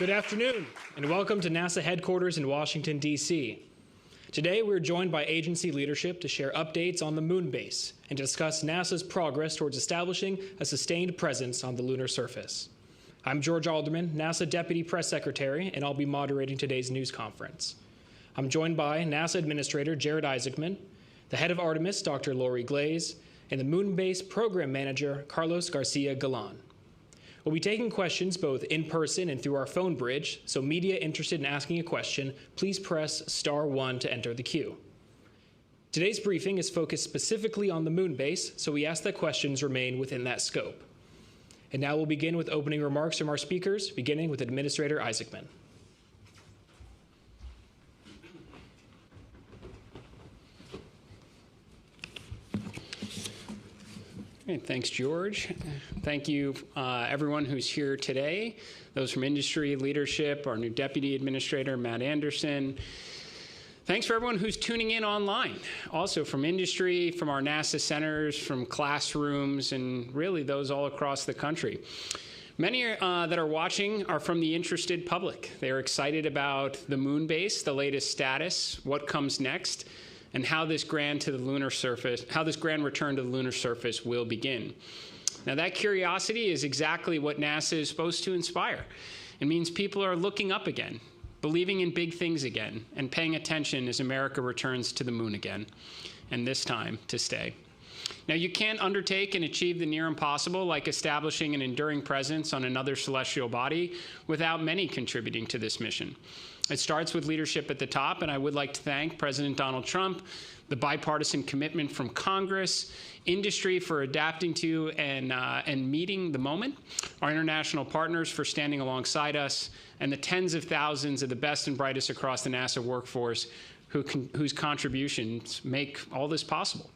Good afternoon, and welcome to NASA headquarters in Washington, D.C. Today, we're joined by agency leadership to share updates on the moon base and discuss NASA's progress towards establishing a sustained presence on the lunar surface. I'm George Alderman, NASA Deputy Press Secretary, and I'll be moderating today's news conference. I'm joined by NASA Administrator Jared Isaacman, the head of Artemis, Dr. Lori Glaze, and the Moon Base Program Manager, Carlos Garcia Galan. We'll be taking questions both in person and through our phone bridge, so media interested in asking a question, please press *1 to enter the queue. Today's briefing is focused specifically on the moon base, so we ask that questions remain within that scope. And now we'll begin with opening remarks from our speakers, beginning with Administrator Isaacman. Thanks, George. Thank you, everyone who's here today, those from industry leadership, our new Deputy Administrator, Matt Anderson. Thanks for everyone who's tuning in online, also from industry, from our NASA centers, from classrooms, and really those all across the country. Many that are watching are from the interested public. They're excited about the moon base, the latest status, what comes next, and how this grand return to the lunar surface will begin. Now, that curiosity is exactly what NASA is supposed to inspire. It means people are looking up again, believing in big things again, and paying attention as America returns to the moon again, and this time to stay. Now, you can't undertake and achieve the near impossible, like establishing an enduring presence on another celestial body, without many contributing to this mission. It starts with leadership at the top, and I would like to thank President Donald Trump, the bipartisan commitment from Congress, industry for adapting to and meeting the moment, our international partners for standing alongside us, and the tens of thousands of the best and brightest across the NASA workforce whose contributions make all this possible.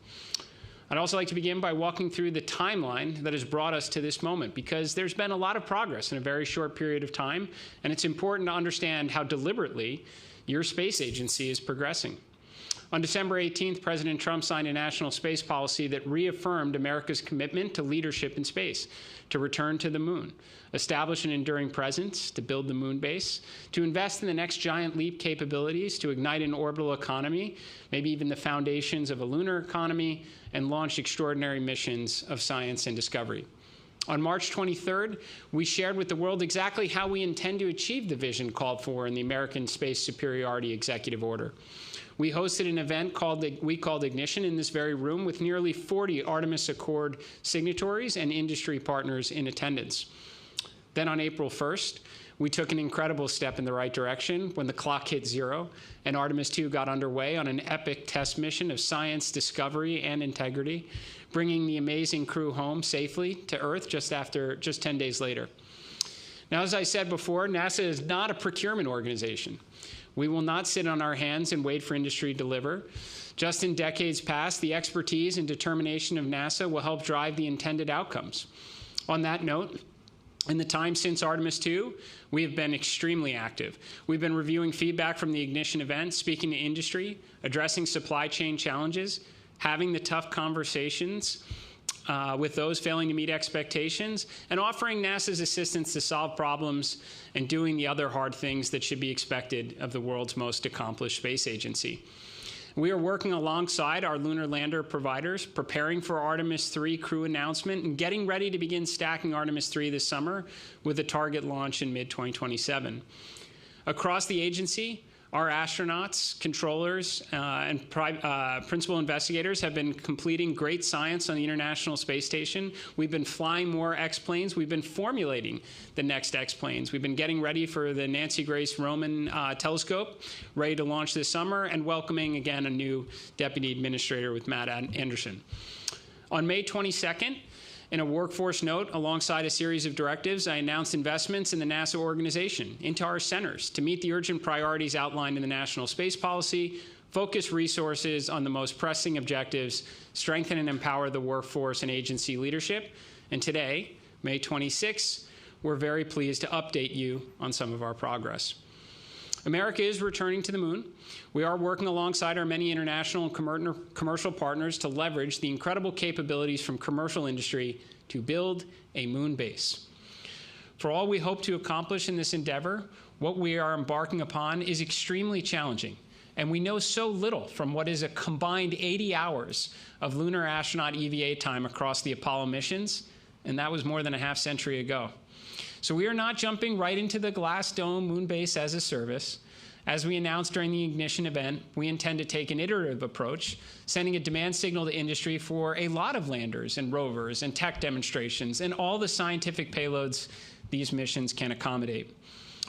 I'd also like to begin by walking through the timeline that has brought us to this moment, because there's been a lot of progress in a very short period of time, and it's important to understand how deliberately your space agency is progressing. On December 18th, President Trump signed a national space policy that reaffirmed America's commitment to leadership in space, to return to the moon, establish an enduring presence, to build the moon base, to invest in the next giant leap capabilities, to ignite an orbital economy, maybe even the foundations of a lunar economy, and launch extraordinary missions of science and discovery. On March 23rd, we shared with the world exactly how we intend to achieve the vision called for in the American Space Superiority Executive Order. We hosted an event we called Ignition in this very room with nearly 40 Artemis Accord signatories and industry partners in attendance. Then on April 1st, we took an incredible step in the right direction when the clock hit zero and Artemis 2 got underway on an epic test mission of science, discovery, and integrity, bringing the amazing crew home safely to Earth just 10 days later. Now, as I said before, NASA is not a procurement organization. We will not sit on our hands and wait for industry to deliver. Just in decades past, the expertise and determination of NASA will help drive the intended outcomes. On that note, in the time since Artemis 2, we have been extremely active. We've been reviewing feedback from the Ignition event, speaking to industry, addressing supply chain challenges, having the tough conversations with those failing to meet expectations, and offering NASA's assistance to solve problems and doing the other hard things that should be expected of the world's most accomplished space agency. We are working alongside our lunar lander providers, preparing for Artemis 3 crew announcement and getting ready to begin stacking Artemis 3 this summer with a target launch in mid-2027. Across the agency, our astronauts, controllers, and principal investigators have been completing great science on the International Space Station. We've been flying more X-planes. We've been formulating the next X-planes. We've been getting ready for the Nancy Grace Roman telescope, ready to launch this summer, and welcoming, again, a new Deputy Administrator with Matt Anderson. On May 22nd, in a workforce note, alongside a series of directives, I announced investments in the NASA organization into our centers to meet the urgent priorities outlined in the National Space Policy, focus resources on the most pressing objectives, strengthen and empower the workforce and agency leadership. And today, May 26, we're very pleased to update you on some of our progress. America is returning to the moon. We are working alongside our many international and commercial partners to leverage the incredible capabilities from commercial industry to build a moon base. For all we hope to accomplish in this endeavor, what we are embarking upon is extremely challenging, and we know so little from what is a combined 80 hours of lunar astronaut EVA time across the Apollo missions, and that was more than a half-century ago. So we are not jumping right into the glass dome moon base as a service. As we announced during the ignition event, we intend to take an iterative approach, sending a demand signal to industry for a lot of landers and rovers and tech demonstrations and all the scientific payloads these missions can accommodate.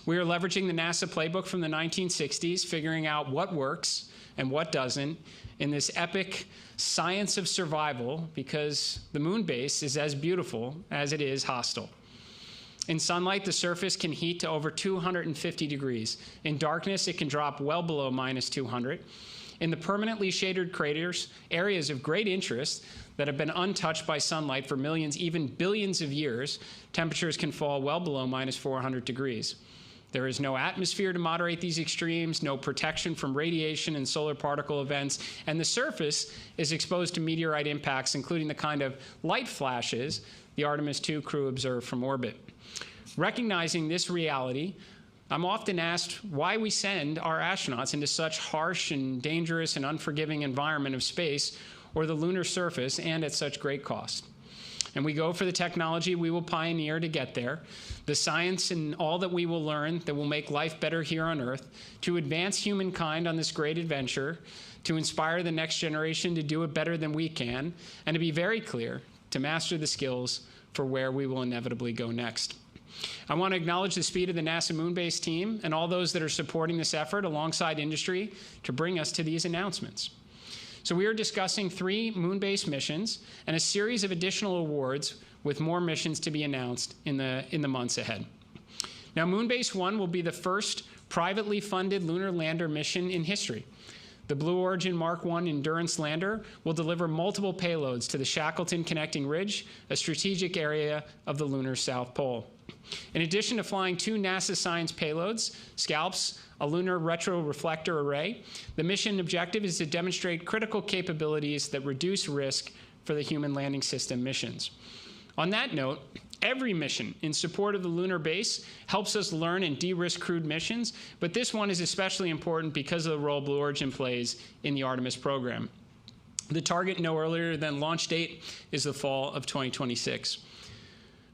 We are leveraging the NASA playbook from the 1960s, figuring out what works and what doesn't in this epic science of survival, because the moon base is as beautiful as it is hostile. In sunlight, the surface can heat to over 250 degrees. In darkness, it can drop well below minus 200. In the permanently shaded craters, areas of great interest that have been untouched by sunlight for millions, even billions of years, temperatures can fall well below minus 400 degrees. There is no atmosphere to moderate these extremes, no protection from radiation and solar particle events, and the surface is exposed to meteorite impacts, including the kind of light flashes the Artemis II crew observed from orbit. Recognizing this reality, I'm often asked why we send our astronauts into such harsh and dangerous and unforgiving environment of space or the lunar surface, and at such great cost. And we go for the technology we will pioneer to get there, the science and all that we will learn that will make life better here on Earth, to advance humankind on this great adventure, to inspire the next generation to do it better than we can, and to be very clear, to master the skills for where we will inevitably go next. I want to acknowledge the speed of the NASA Moonbase team and all those that are supporting this effort alongside industry to bring us to these announcements. So we are discussing 3 Moonbase missions and a series of additional awards with more missions to be announced in the months ahead. Now, Moonbase 1 will be the first privately funded lunar lander mission in history. The Blue Origin Mark I Endurance lander will deliver multiple payloads to the Shackleton Connecting Ridge, a strategic area of the lunar South Pole. In addition to flying 2 NASA science payloads, SCALPs, a lunar retroreflector array, the mission objective is to demonstrate critical capabilities that reduce risk for the human landing system missions. On that note, every mission in support of the lunar base helps us learn and de-risk crewed missions, but this one is especially important because of the role Blue Origin plays in the Artemis program. The target no earlier than launch date is the fall of 2026.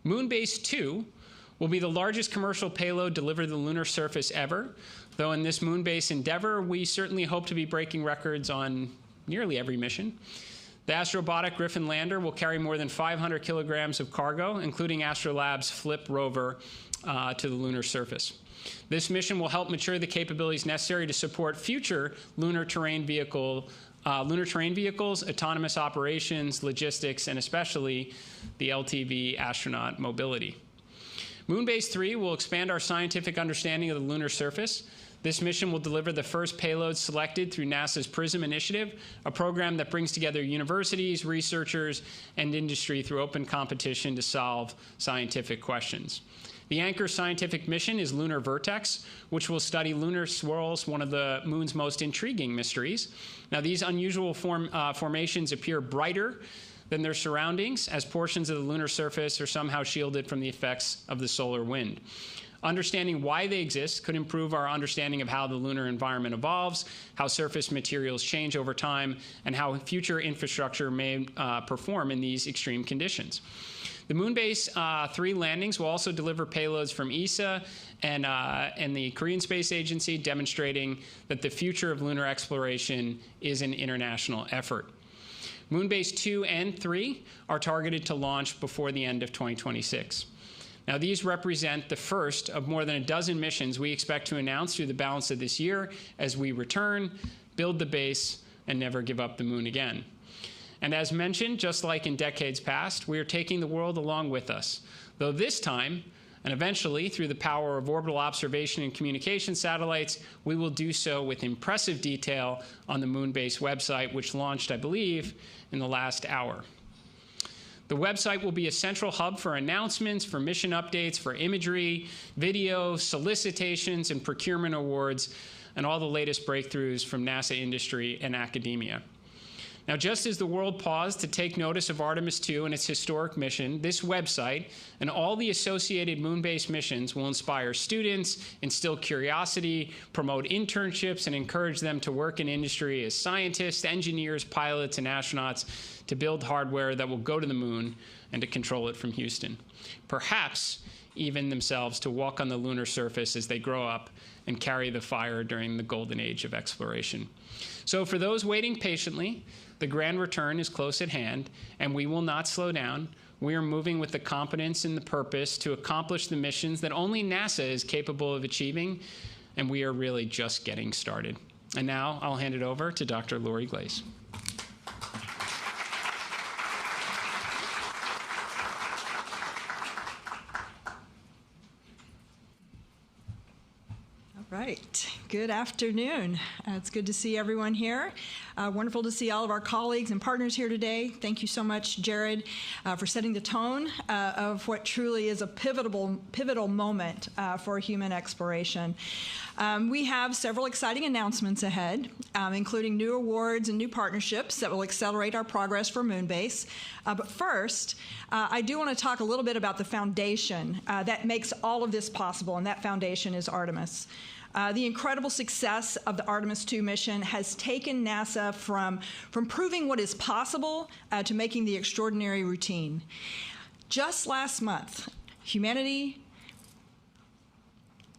Moonbase 2 will be the largest commercial payload delivered to the lunar surface ever, though in this Moonbase endeavor, we certainly hope to be breaking records on nearly every mission. The Astrobotic Griffin lander will carry more than 500 kilograms of cargo, including Astrolab's FLIP rover, to the lunar surface. This mission will help mature the capabilities necessary to support future lunar terrain vehicles, autonomous operations, logistics, and especially the LTV astronaut mobility. Moonbase 3 will expand our scientific understanding of the lunar surface. This mission will deliver the first payload selected through NASA's PRISM initiative, a program that brings together universities, researchers, and industry through open competition to solve scientific questions. The anchor scientific mission is Lunar Vertex, which will study lunar swirls, one of the moon's most intriguing mysteries. Now, these unusual formations appear brighter than their surroundings, as portions of the lunar surface are somehow shielded from the effects of the solar wind. Understanding why they exist could improve our understanding of how the lunar environment evolves, how surface materials change over time, and how future infrastructure may perform in these extreme conditions. The Moonbase 3 landings will also deliver payloads from ESA and the Korean Space Agency, demonstrating that the future of lunar exploration is an international effort. Moonbase 2 and 3 are targeted to launch before the end of 2026. Now, these represent the first of more than a dozen missions we expect to announce through the balance of this year as we return, build the base, and never give up the moon again. And as mentioned, just like in decades past, we are taking the world along with us, though this time, and eventually through the power of orbital observation and communication satellites, we will do so with impressive detail on the Moonbase website, which launched, I believe, in the last hour. The website will be a central hub for announcements, for mission updates, for imagery, video, solicitations, and procurement awards, and all the latest breakthroughs from NASA industry and academia. Now, just as the world paused to take notice of Artemis II and its historic mission, this website and all the associated moon-based missions will inspire students, instill curiosity, promote internships, and encourage them to work in industry as scientists, engineers, pilots, and astronauts to build hardware that will go to the moon and to control it from Houston. Perhaps even themselves to walk on the lunar surface as they grow up and carry the fire during the golden age of exploration. So for those waiting patiently, the grand return is close at hand, and we will not slow down. We are moving with the competence and the purpose to accomplish the missions that only NASA is capable of achieving, and we are really just getting started. And now I'll hand it over to Dr. Lori Glaze. Right. Good afternoon. It's good to see everyone here. Wonderful to see all of our colleagues and partners here today. Thank you so much, Jared, for setting the tone of what truly is a pivotal moment for human exploration. We have several exciting announcements ahead, including new awards and new partnerships that will accelerate our progress for Moonbase. But first, I do want to talk a little bit about the foundation that makes all of this possible, and that foundation is Artemis. The incredible success of the Artemis II mission has taken NASA from proving what is possible to making the extraordinary routine. Just last month, humanity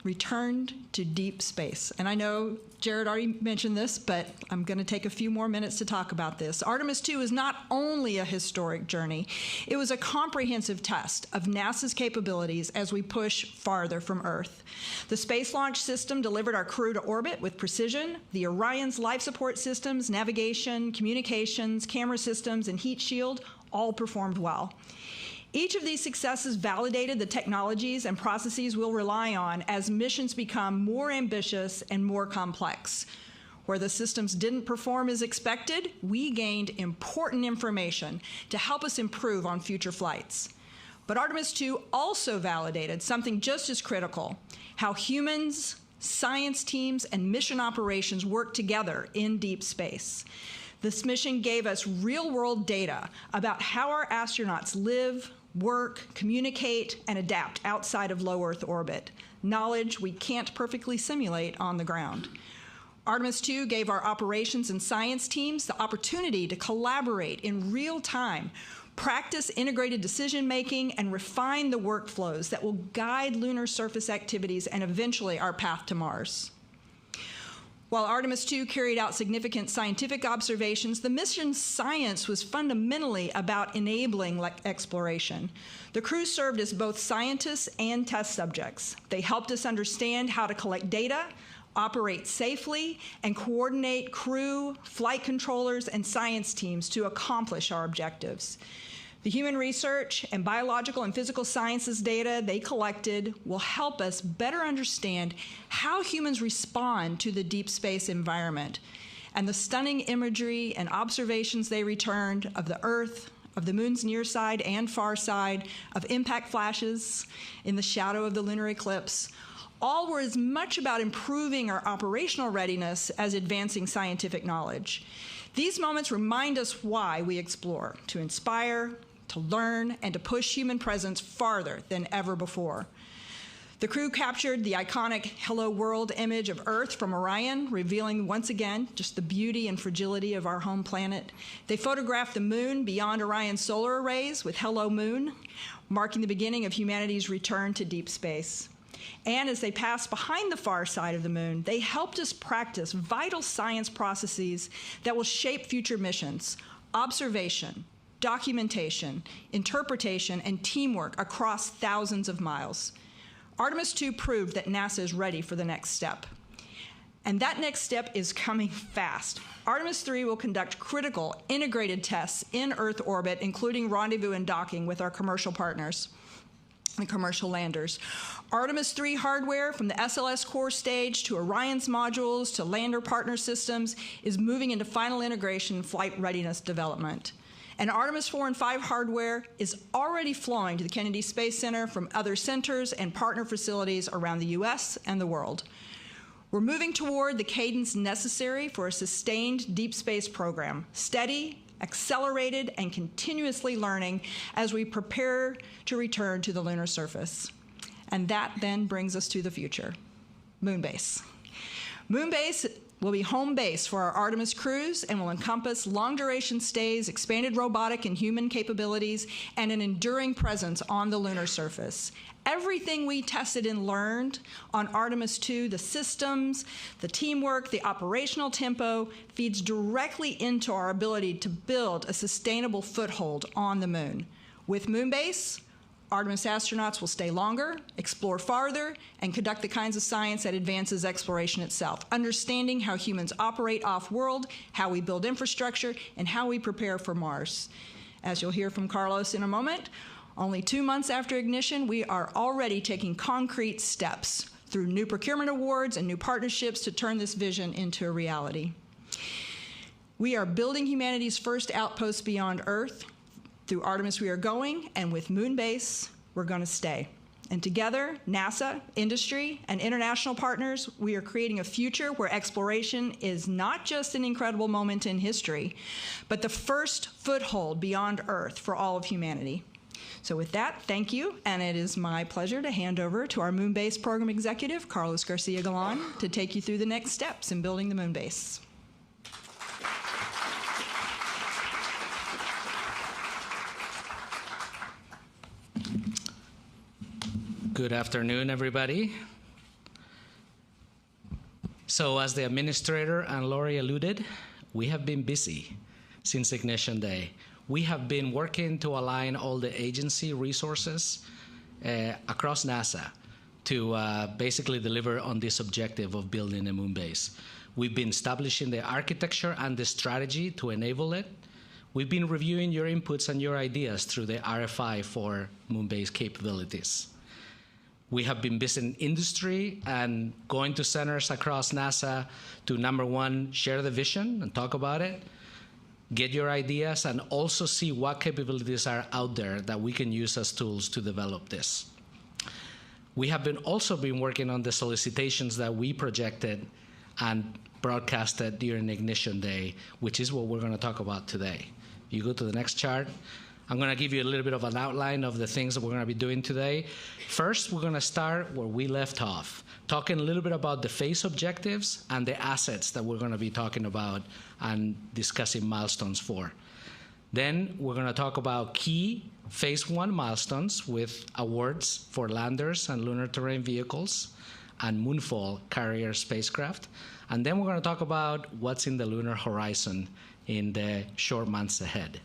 returned to deep space. And I know Jared already mentioned this, but I'm going to take a few more minutes to talk about this. Artemis II is not only a historic journey, it was a comprehensive test of NASA's capabilities as we push farther from Earth. The Space Launch System delivered our crew to orbit with precision. The Orion's life support systems, navigation, communications, camera systems, and heat shield all performed well. Each of these successes validated the technologies and processes we'll rely on as missions become more ambitious and more complex. Where the systems didn't perform as expected, we gained important information to help us improve on future flights. But Artemis II also validated something just as critical: how humans, science teams, and mission operations work together in deep space. This mission gave us real-world data about how our astronauts live, work, communicate, and adapt outside of low Earth orbit, knowledge we can't perfectly simulate on the ground. Artemis II gave our operations and science teams the opportunity to collaborate in real time, practice integrated decision-making, and refine the workflows that will guide lunar surface activities and eventually our path to Mars. While Artemis II carried out significant scientific observations, the mission's science was fundamentally about enabling exploration. The crew served as both scientists and test subjects. They helped us understand how to collect data, operate safely, and coordinate crew, flight controllers, and science teams to accomplish our objectives. The human research and biological and physical sciences data they collected will help us better understand how humans respond to the deep space environment. And the stunning imagery and observations they returned of the Earth, of the moon's near side and far side, of impact flashes in the shadow of the lunar eclipse, all were as much about improving our operational readiness as advancing scientific knowledge. These moments remind us why we explore: to inspire, to learn, and to push human presence farther than ever before. The crew captured the iconic Hello World image of Earth from Orion, revealing once again just the beauty and fragility of our home planet. They photographed the moon beyond Orion's solar arrays with Hello Moon, marking the beginning of humanity's return to deep space. And as they passed behind the far side of the moon, they helped us practice vital science processes that will shape future missions: observation, documentation, interpretation, and teamwork across thousands of miles. Artemis II proved that NASA is ready for the next step. And that next step is coming fast. Artemis III will conduct critical integrated tests in Earth orbit, including rendezvous and docking with our commercial partners and commercial landers. Artemis III hardware, from the SLS core stage to Orion's modules to lander partner systems, is moving into final integration and flight readiness development. And Artemis 4 and 5 hardware is already flowing to the Kennedy Space Center from other centers and partner facilities around the US and the world. We're moving toward the cadence necessary for a sustained deep space program, steady, accelerated, and continuously learning as we prepare to return to the lunar surface. And that then brings us to the future, moon base. Moon base will be home base for our Artemis crews and will encompass long-duration stays, expanded robotic and human capabilities, and an enduring presence on the lunar surface. Everything we tested and learned on Artemis 2, the systems, the teamwork, the operational tempo, feeds directly into our ability to build a sustainable foothold on the moon. With moon base, Artemis astronauts will stay longer, explore farther, and conduct the kinds of science that advances exploration itself, understanding how humans operate off-world, how we build infrastructure, and how we prepare for Mars. As you'll hear from Carlos in a moment, only 2 months after ignition, we are already taking concrete steps through new procurement awards and new partnerships to turn this vision into a reality. We are building humanity's first outpost beyond Earth. Through Artemis we are going, and with moon base, we're going to stay. And together, NASA, industry, and international partners, we are creating a future where exploration is not just an incredible moment in history, but the first foothold beyond Earth for all of humanity. So with that, thank you, and it is my pleasure to hand over to our moon base program executive, Carlos Garcia Galan, to take you through the next steps in building the moon base. Good afternoon, everybody. So as the administrator and Lori alluded, we have been busy since Ignition Day. We have been working to align all the agency resources across NASA to basically deliver on this objective of building a moon base. We've been establishing the architecture and the strategy to enable it. We've been reviewing your inputs and your ideas through the RFI for moon base capabilities. We have been visiting industry and going to centers across NASA to, number one, share the vision and talk about it, get your ideas, and also see what capabilities are out there that we can use as tools to develop this. We have also been working on the solicitations that we projected and broadcasted during Ignition Day, which is what we're going to talk about today. You go to the next chart. I'm going to give you a little bit of an outline of the things that we're going to be doing today. First, we're going to start where we left off, talking a little bit about the phase objectives and the assets that we're going to be talking about and discussing milestones for. Then we're going to talk about key phase 1 milestones with awards for landers and lunar terrain vehicles and moonfall carrier spacecraft. And then we're going to talk about what's in the lunar horizon in the short months ahead.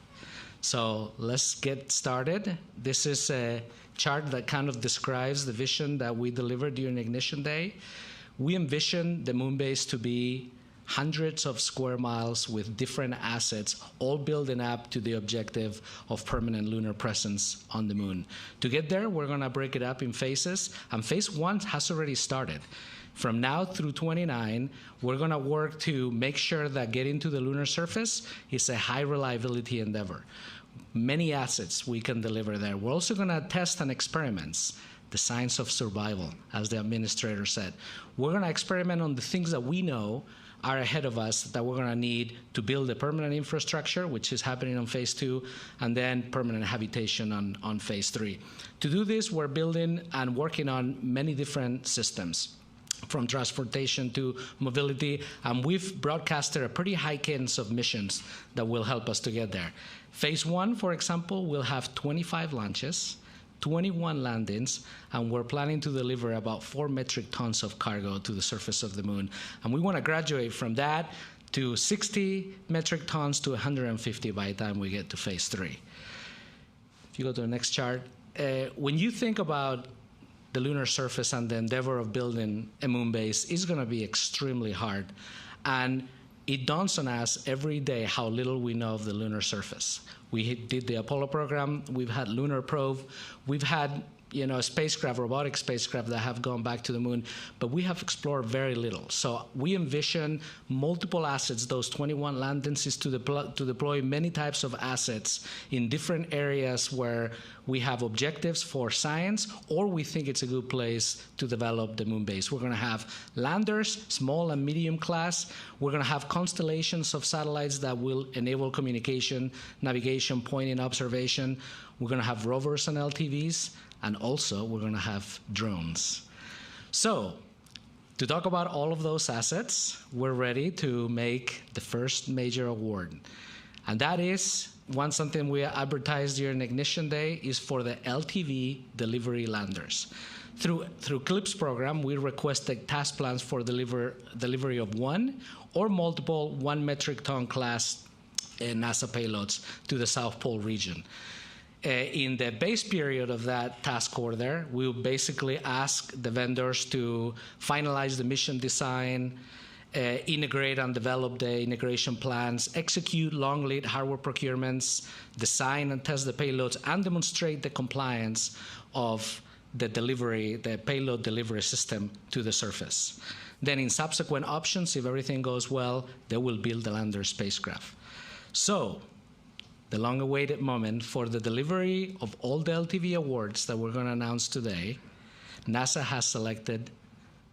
So let's get started. This is a chart that kind of describes the vision that we delivered during Ignition Day. We envision the moon base to be hundreds of square miles with different assets, all building up to the objective of permanent lunar presence on the moon. To get there, we're going to break it up in phases, and phase 1 has already started. From now through 29, we're going to work to make sure that getting to the lunar surface is a high reliability endeavor. Many assets we can deliver there. We're also going to test and experiments, the science of survival, as the administrator said. We're going to experiment on the things that we know are ahead of us that we're going to need to build a permanent infrastructure, which is happening on phase 2, and then permanent habitation on phase 3. To do this, we're building and working on many different systems, from transportation to mobility, and we've broadcasted a pretty high cadence of missions that will help us to get there. Phase 1, for example, will have 25 launches, 21 landings, and we're planning to deliver about 4 metric tons of cargo to the surface of the moon. And we want to graduate from that to 60 metric tons to 150 by the time we get to phase 3. If you go to the next chart, when you think about the lunar surface and the endeavor of building a moon base, is going to be extremely hard. And it dawns on us every day how little we know of the lunar surface. We did the Apollo program, we've had lunar probe, we've had spacecraft, robotic spacecraft that have gone back to the moon, but we have explored very little. So we envision multiple assets, those 21 land densities, to deploy many types of assets in different areas where we have objectives for science, or we think it's a good place to develop the moon base. We're going to have landers, small and medium class. We're going to have constellations of satellites that will enable communication, navigation, pointing, observation. We're going to have rovers and LTVs. And also, we're going to have drones. So, to talk about all of those assets, we're ready to make the first major award. And that is, something we advertised during Ignition Day, is for the LTV delivery landers. Through CLIPS program, we requested task plans for delivery of one or multiple 1 metric ton class NASA payloads to the South Pole region. In the base period of that task order, we'll basically ask the vendors to finalize the mission design, integrate and develop the integration plans, execute long lead hardware procurements, design and test the payloads, and demonstrate the compliance of the payload delivery system to the surface. Then in subsequent options, if everything goes well, they will build the lander spacecraft. So, the long-awaited moment for the delivery of all the LTV awards that we're going to announce today, NASA has selected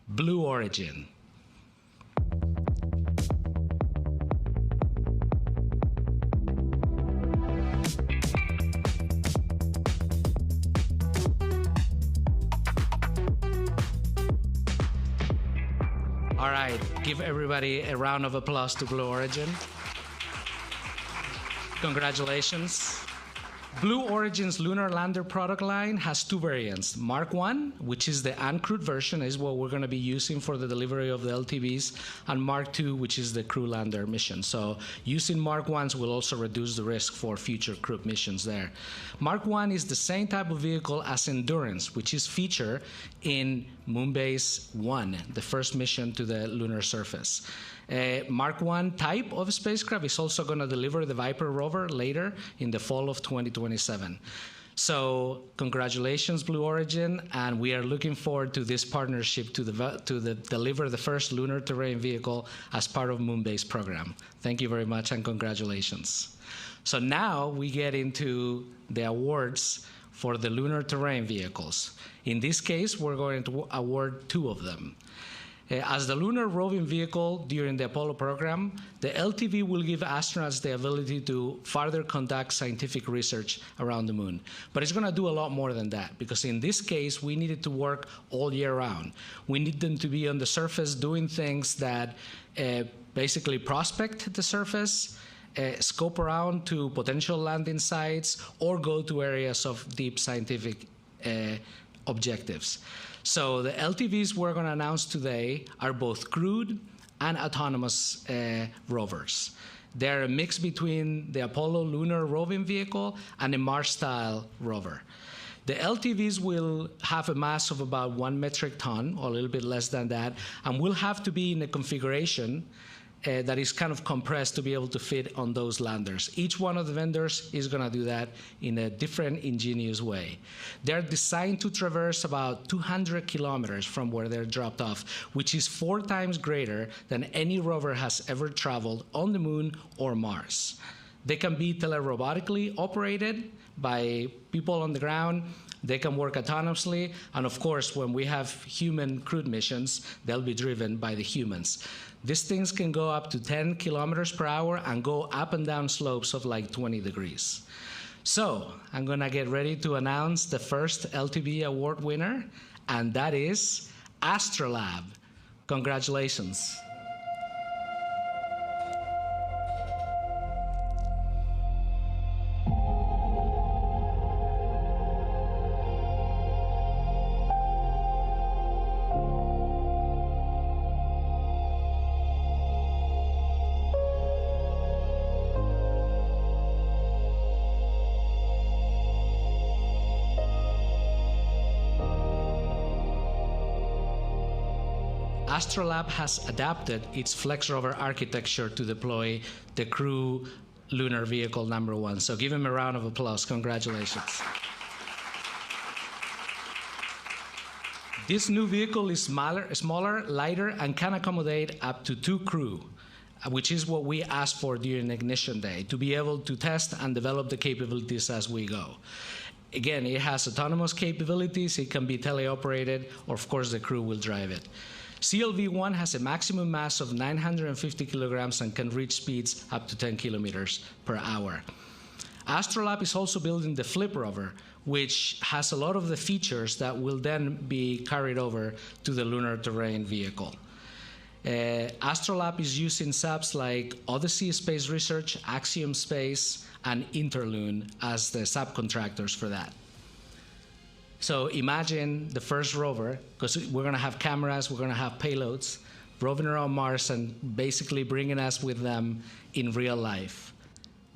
Blue Origin. All right, give everybody a round of applause to Blue Origin. Congratulations. Blue Origin's lunar lander product line has two variants. Mark 1, which is the uncrewed version, is what we're going to be using for the delivery of the LTVs, and Mark 2, which is the crew lander mission. So using Mark 1s will also reduce the risk for future crewed missions there. Mark 1 is the same type of vehicle as Endurance, which is featured in Moonbase 1, the first mission to the lunar surface. Mark 1 type of spacecraft is also going to deliver the Viper rover later in the fall of 2027. So congratulations, Blue Origin, and we are looking forward to this partnership to deliver the first lunar terrain vehicle as part of Moonbase program. Thank you very much and congratulations. So now we get into the awards for the lunar terrain vehicles. In this case, we're going to award 2 of them. As the lunar roving vehicle during the Apollo program, the LTV will give astronauts the ability to further conduct scientific research around the moon. But it's going to do a lot more than that, because in this case, we need it to work all year round. We need them to be on the surface doing things that basically prospect the surface, scope around to potential landing sites, or go to areas of deep scientific objectives. So the LTVs we're going to announce today are both crewed and autonomous rovers. They're a mix between the Apollo lunar roving vehicle and a Mars-style rover. The LTVs will have a mass of about 1 metric ton, or a little bit less than that, and will have to be in a configuration that is kind of compressed to be able to fit on those landers. Each one of the vendors is going to do that in a different, ingenious way. They're designed to traverse about 200 kilometers from where they're dropped off, which is 4 times greater than any rover has ever traveled on the moon or Mars. They can be telerobotically operated by people on the ground. They can work autonomously, and of course, when we have human crewed missions, they'll be driven by the humans. These things can go up to 10 kilometers per hour and go up and down slopes of like 20 degrees. So I'm going to get ready to announce the first LTV award winner, and that is Astrolab. Congratulations. Astrolab has adapted its Flex rover architecture to deploy the crew lunar vehicle number 1. So give him a round of applause. Congratulations. This new vehicle is smaller, lighter, and can accommodate up to 2 crew, which is what we asked for during Ignition Day, to be able to test and develop the capabilities as we go. Again, it has autonomous capabilities. It can be teleoperated, or of course the crew will drive it. CLV-1 has a maximum mass of 950 kilograms and can reach speeds up to 10 kilometers per hour. Astrolab is also building the Flip rover, which has a lot of the features that will then be carried over to the lunar terrain vehicle. Astrolab is using subs like Odyssey Space Research, Axiom Space, and Interloon as the subcontractors for that. So imagine the first rover, because we're going to have cameras, we're going to have payloads, roving around Mars and basically bringing us with them in real life,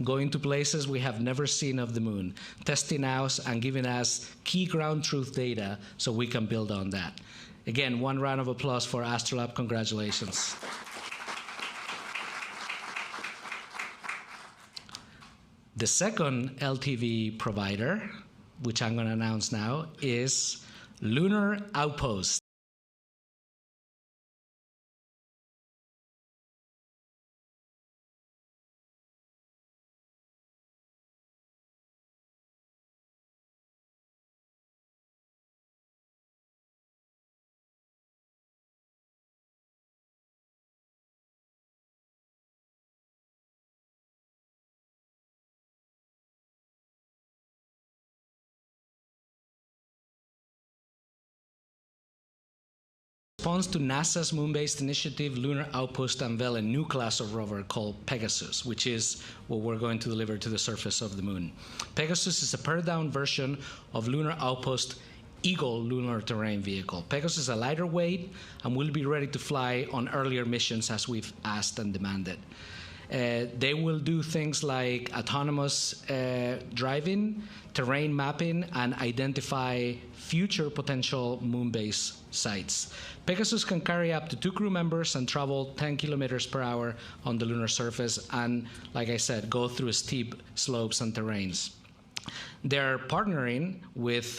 going to places we have never seen of the moon, testing us and giving us key ground truth data so we can build on that. Again, one round of applause for Astrolab. Congratulations. The second LTV provider, which I'm going to announce now, is Lunar Outpost. Response to NASA's moon-based initiative, Lunar Outpost unveiled a new class of rover called Pegasus, which is what we're going to deliver to the surface of the moon. Pegasus is a pared-down version of Lunar Outpost Eagle lunar terrain vehicle. Pegasus is a lighter weight and will be ready to fly on earlier missions as we've asked and demanded. They will do things like autonomous driving, terrain mapping, and identify future potential moon-based sites. Pegasus can carry up to 2 crew members and travel 10 kilometers per hour on the lunar surface and, like I said, go through steep slopes and terrains. They're partnering with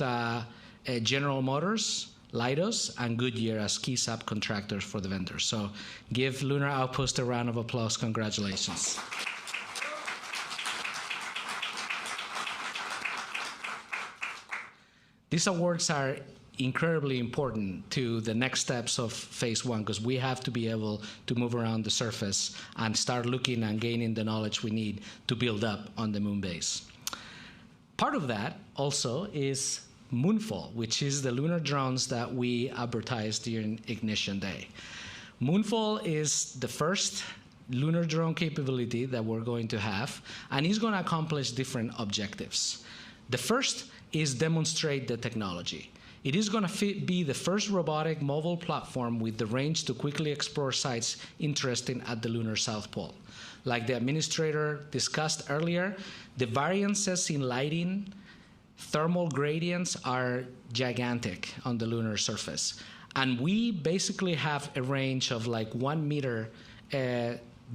General Motors, Leidos, and Goodyear as key subcontractors for the vendors. So give Lunar Outpost a round of applause. Congratulations. These awards are incredibly important to the next steps of phase 1 because we have to be able to move around the surface and start looking and gaining the knowledge we need to build up on the moon base. Part of that also is Moonfall, which is the lunar drones that we advertised during Ignition Day. Moonfall is the first lunar drone capability that we're going to have, and it's going to accomplish different objectives. The first is demonstrate the technology. It is going to be the first robotic mobile platform with the range to quickly explore sites interesting at the lunar South Pole. Like the administrator discussed earlier, the variances in lighting, thermal gradients are gigantic on the lunar surface. And we basically have a range of like 1 meter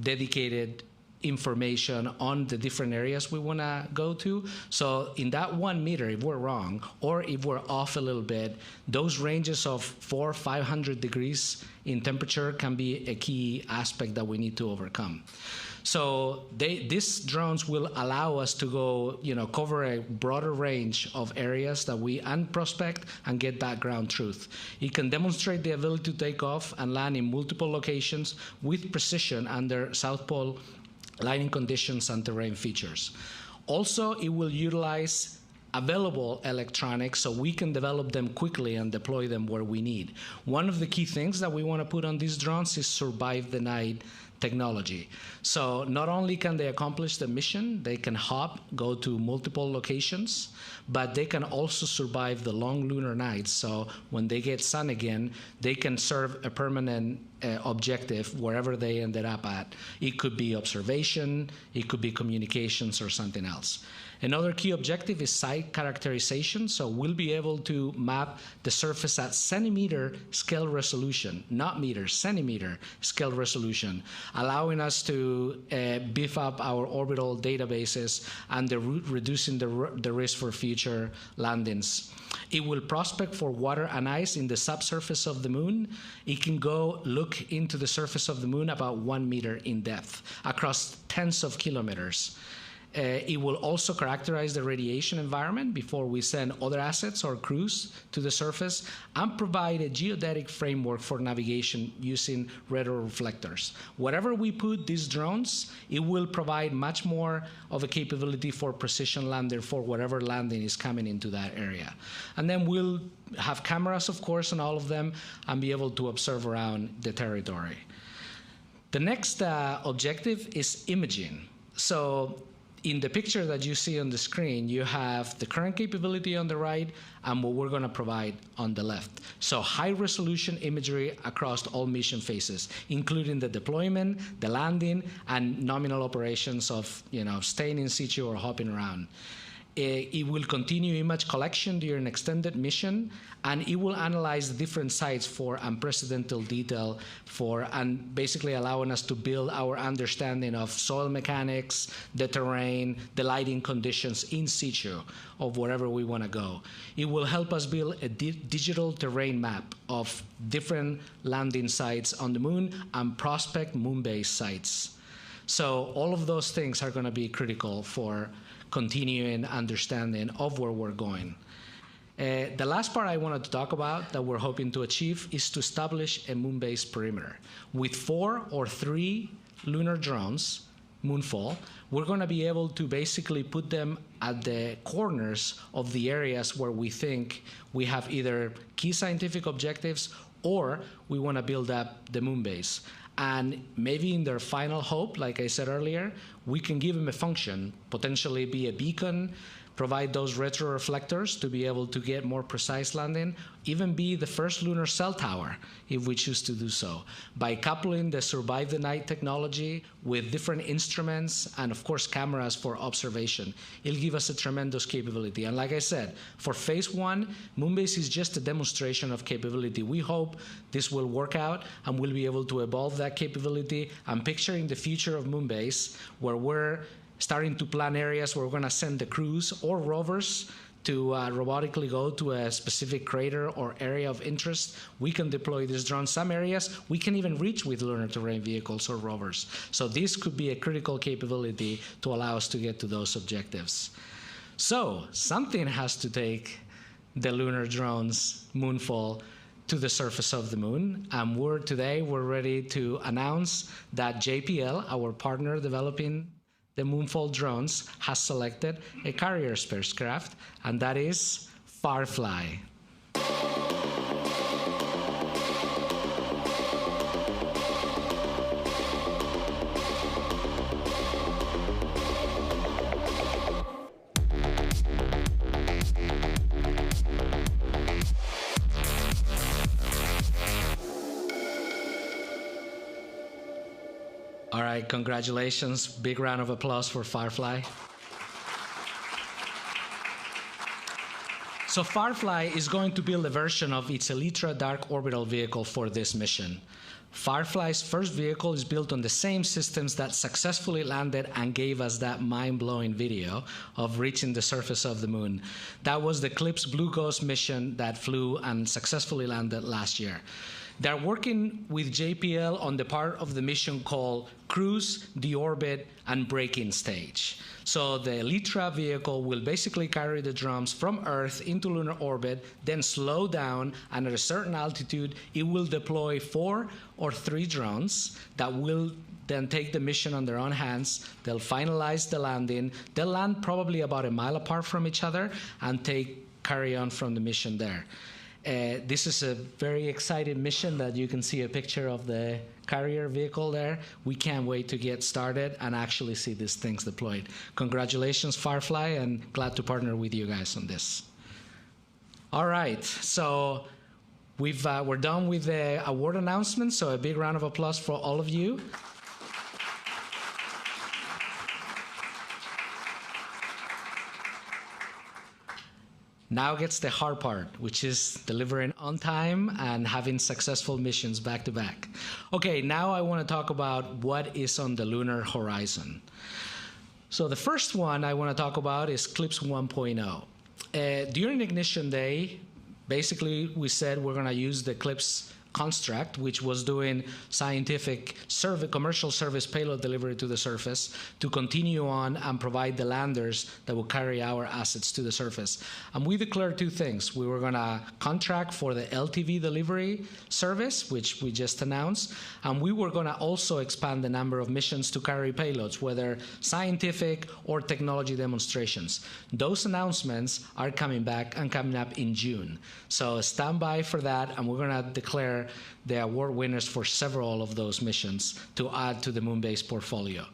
dedicated information on the different areas we want to go to. So in that 1 meter, if we're wrong, or if we're off a little bit, those ranges of 400 or 500 degrees in temperature can be a key aspect that we need to overcome. So these drones will allow us to go, cover a broader range of areas that we prospect and get background truth. It can demonstrate the ability to take off and land in multiple locations with precision under South Pole lighting conditions and terrain features. Also, it will utilize available electronics so we can develop them quickly and deploy them where we need. One of the key things that we want to put on these drones is survive the night technology. So not only can they accomplish the mission, they can hop, go to multiple locations, but they can also survive the long lunar nights. So when they get sun again, they can serve a permanent objective wherever they ended up at. It could be observation, it could be communications, or something else. Another key objective is site characterization, so we'll be able to map the surface at centimeter scale resolution, not meters, centimeter scale resolution, allowing us to beef up our orbital databases and reducing the risk for future landings. It will prospect for water and ice in the subsurface of the moon. It can go look into the surface of the moon about 1 meter in depth across tens of kilometers. It will also characterize the radiation environment before we send other assets or crews to the surface and provide a geodetic framework for navigation using retroreflectors. Wherever we put these drones, it will provide much more of a capability for precision landing for whatever landing is coming into that area. And then we'll have cameras, of course, on all of them and be able to observe around the territory. The next objective is imaging. So in the picture that you see on the screen, you have the current capability on the right and what we're going to provide on the left. So high-resolution imagery across all mission phases, including the deployment, the landing, and nominal operations of staying in situ or hopping around. It will continue image collection during extended mission, and it will analyze the different sites for unprecedented detail and basically allowing us to build our understanding of soil mechanics, the terrain, the lighting conditions in situ of wherever we want to go. It will help us build a digital terrain map of different landing sites on the moon and prospect moon-based sites. So all of those things are going to be critical for continuing understanding of where we're going. The last part I wanted to talk about that we're hoping to achieve is to establish a moon-based perimeter. With 4 or 3 lunar drones, Moonfall, we're going to be able to basically put them at the corners of the areas where we think we have either key scientific objectives or we want to build up the moon base. And maybe in their final hope, like I said earlier, we can give them a function, potentially be a beacon, provide those retroreflectors to be able to get more precise landing, even be the first lunar cell tower if we choose to do so. By coupling the survive the night technology with different instruments and of course cameras for observation, it'll give us a tremendous capability. And like I said, for phase 1, Moonbase is just a demonstration of capability. We hope this will work out and we'll be able to evolve that capability. I'm picturing the future of Moonbase where we're starting to plan areas where we're going to send the crews or rovers to robotically go to a specific crater or area of interest. We can deploy these drones. Some areas we can even reach with lunar terrain vehicles or rovers. So this could be a critical capability to allow us to get to those objectives. So something has to take the lunar drones, Moonfall, to the surface of the moon. And today we're ready to announce that JPL, our partner developing the Moonfall drones, has selected a carrier spacecraft, and that is Firefly. All right, congratulations. Big round of applause for Firefly. So Firefly is going to build a version of its Elytra dark orbital vehicle for this mission. Firefly's first vehicle is built on the same systems that successfully landed and gave us that mind-blowing video of reaching the surface of the moon. That was the CLIPS Blue Ghost mission that flew and successfully landed last year. They're working with JPL on the part of the mission called Cruise, Deorbit, and Break-in Stage. So the Elytra vehicle will basically carry the drones from Earth into lunar orbit, then slow down, and at a certain altitude, it will deploy 4 or 3 drones that will then take the mission on their own hands. They'll finalize the landing. They'll land probably about a mile apart from each other and carry on from the mission there. This is a very exciting mission that you can see a picture of the carrier vehicle there. We can't wait to get started and actually see these things deployed. Congratulations, Firefly, and glad to partner with you guys on this. All right, so we're done with the award announcement, so a big round of applause for all of you. Now gets the hard part, which is delivering on time and having successful missions back to back. Okay, now I want to talk about what is on the lunar horizon. So the first one I want to talk about is CLPS 1.0. During Ignition Day, basically we said we're going to use the CLPS construct, which was doing scientific commercial service payload delivery to the surface, to continue on and provide the landers that will carry our assets to the surface. And we declared two things. We were going to contract for the LTV delivery service, which we just announced, and we were going to also expand the number of missions to carry payloads, whether scientific or technology demonstrations. Those announcements are coming back and coming up in June. So stand by for that, and we're going to declare the award winners for several of those missions to add to the Moonbase portfolio.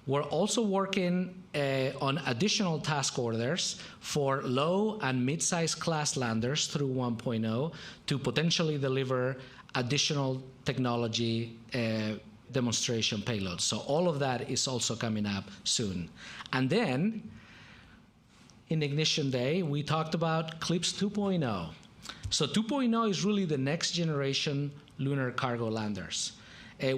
We're also working on additional task orders for low and mid-sized class landers through 1.0 to potentially deliver additional technology demonstration payloads. So all of that is also coming up soon. And then in Ignition Day, we talked about CLPS 2.0. So 2.0 is really the next generation lunar cargo landers.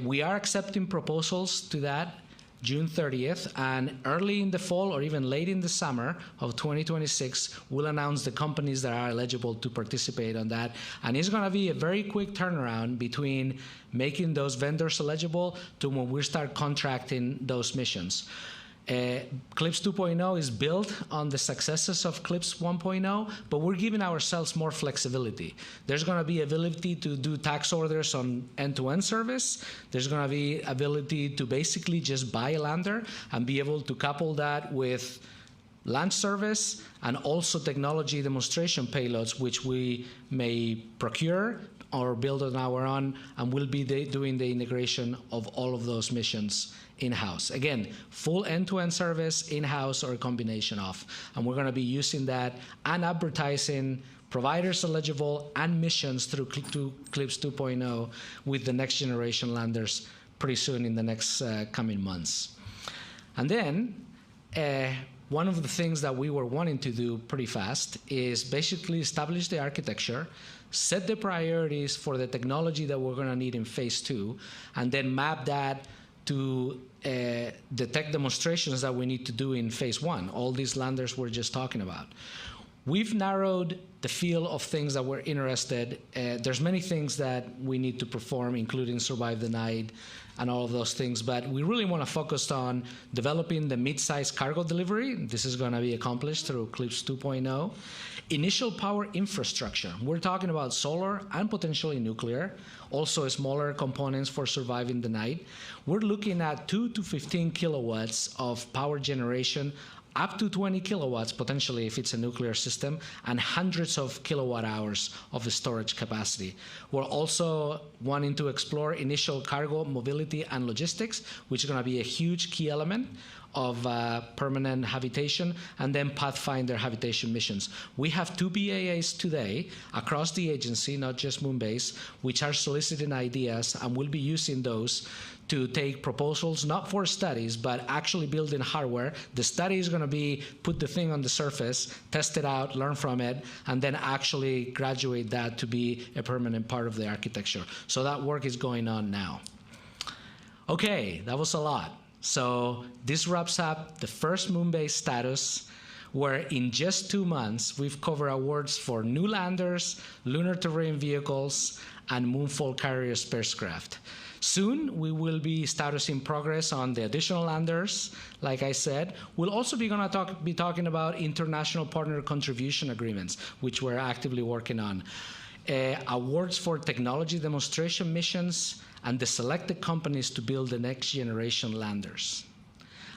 We are accepting proposals to that June 30th, and early in the fall or even late in the summer of 2026, we'll announce the companies that are eligible to participate on that. And it's going to be a very quick turnaround between making those vendors eligible to when we start contracting those missions. CLPS 2.0 is built on the successes of CLPS 1.0, but we're giving ourselves more flexibility. There's going to be ability to do tax orders on end-to-end service. There's going to be ability to basically just buy a lander and be able to couple that with launch service and also technology demonstration payloads, which we may procure or build on our own, and we'll be doing the integration of all of those missions in-house. Again, full end-to-end service, in-house, or a combination of. And we're going to be using that and advertising providers eligible and missions through CLPS 2.0 with the next generation landers pretty soon in the next coming months. And then one of the things that we were wanting to do pretty fast is basically establish the architecture, set the priorities for the technology that we're going to need in phase 2, and then map that to the tech demonstrations that we need to do in phase 1, all these landers we're just talking about. We've narrowed the field of things that we're interested. There's many things that we need to perform, including survive the night and all of those things, but we really want to focus on developing the mid-sized cargo delivery. This is going to be accomplished through CLPS 2.0. Initial power infrastructure. We're talking about solar and potentially nuclear, also smaller components for surviving the night. We're looking at 2 to 15 kilowatts of power generation, up to 20 kilowatts potentially if it's a nuclear system, and hundreds of kilowatt hours of storage capacity. We're also wanting to explore initial cargo mobility and logistics, which is going to be a huge key element of permanent habitation, and then Pathfinder habitation missions. We have 2 BAAs today across the agency, not just Moonbase, which are soliciting ideas, and we'll be using those to take proposals, not for studies, but actually building hardware. The study is going to be put the thing on the surface, test it out, learn from it, and then actually graduate that to be a permanent part of the architecture. So that work is going on now. Okay, that was a lot. So this wraps up the first Moonbase status, where in just 2 months, we've covered awards for new landers, lunar terrain vehicles, and moonfall carrier spacecraft. Soon, we will be statusing progress on the additional landers, like I said. We'll also be talking about international partner contribution agreements, which we're actively working on. Awards for technology demonstration missions, and the selected companies to build the next generation landers.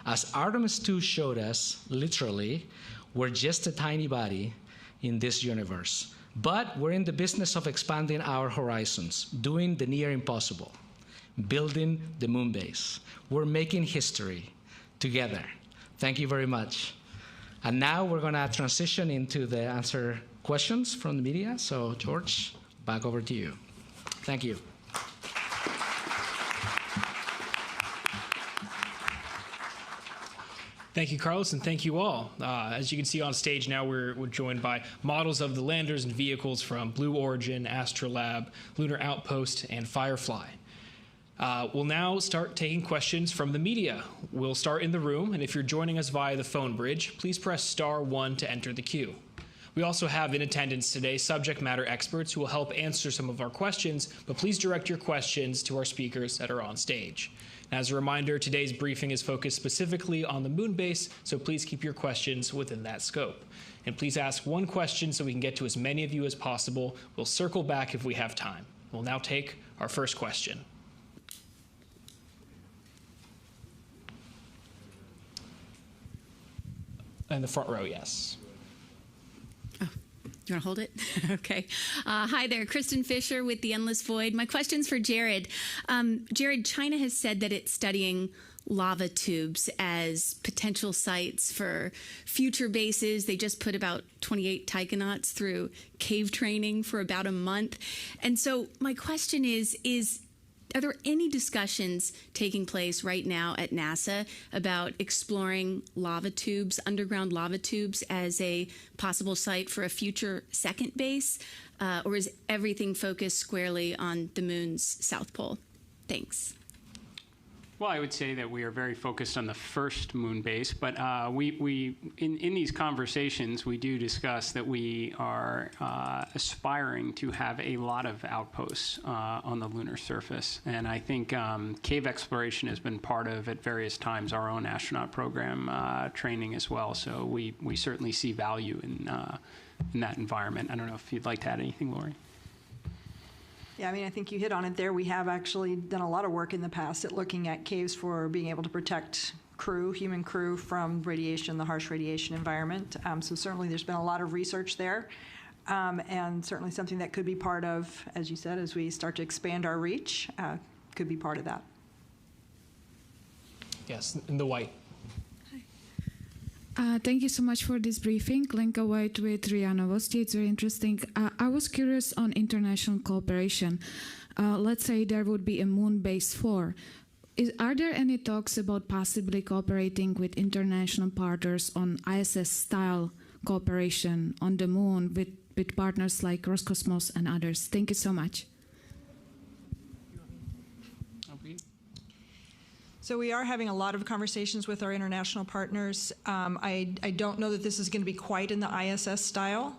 As Artemis II showed us, literally, we're just a tiny body in this universe. But we're in the business of expanding our horizons, doing the near impossible, building the Moonbase. We're making history together. Thank you very much. And now we're going to transition into the answer questions from the media. So, George, back over to you. Thank you. Thank you, Carlos, and thank you all. As you can see on stage now, we're joined by models of the landers and vehicles from Blue Origin, Astrolab, Lunar Outpost, and Firefly. We'll now start taking questions from the media. We'll start in the room, and if you're joining us via the phone bridge, please press *1 to enter the queue. We also have in attendance today subject matter experts who will help answer some of our questions, but please direct your questions to our speakers that are on stage. As a reminder, today's briefing is focused specifically on the moon base, so please keep your questions within that scope. And please ask one question so we can get to as many of you as possible. We'll circle back if we have time. We'll now take our first question. In the front row, yes. Do you want to hold it? Okay. Hi there, Kristen Fisher with The Endless Void. My question's for Jared. Jared, China has said that it's studying lava tubes as potential sites for future bases. They just put about 28 taikonauts through cave training for about a month. And so my question is are there any discussions taking place right now at NASA about exploring lava tubes, underground lava tubes, as a possible site for a future second base? Or is everything focused squarely on the moon's south pole? Thanks. Well, I would say that we are very focused on the first moon base, but in these conversations, we do discuss that we are aspiring to have a lot of outposts on the lunar surface. And I think cave exploration has been part of, at various times, our own astronaut program training as well. So we certainly see value in that environment. I don't know if you'd like to add anything, Lori. Yeah, I mean, I think you hit on it there. We have actually done a lot of work in the past at looking at caves for being able to protect human crew from radiation, the harsh radiation environment. So certainly there's been a lot of research there, and certainly something that could be part of, as you said, as we start to expand our reach, could be part of that. Yes, in the white. Thank you so much for this briefing. Lenka White with RIA Novosti. It's very interesting. I was curious on international cooperation. Let's say there would be a moon base 4. Are there any talks about possibly cooperating with international partners on ISS-style cooperation on the moon with partners like Roscosmos and others? Thank you so much. So we are having a lot of conversations with our international partners. I don't know that this is going to be quite in the ISS style.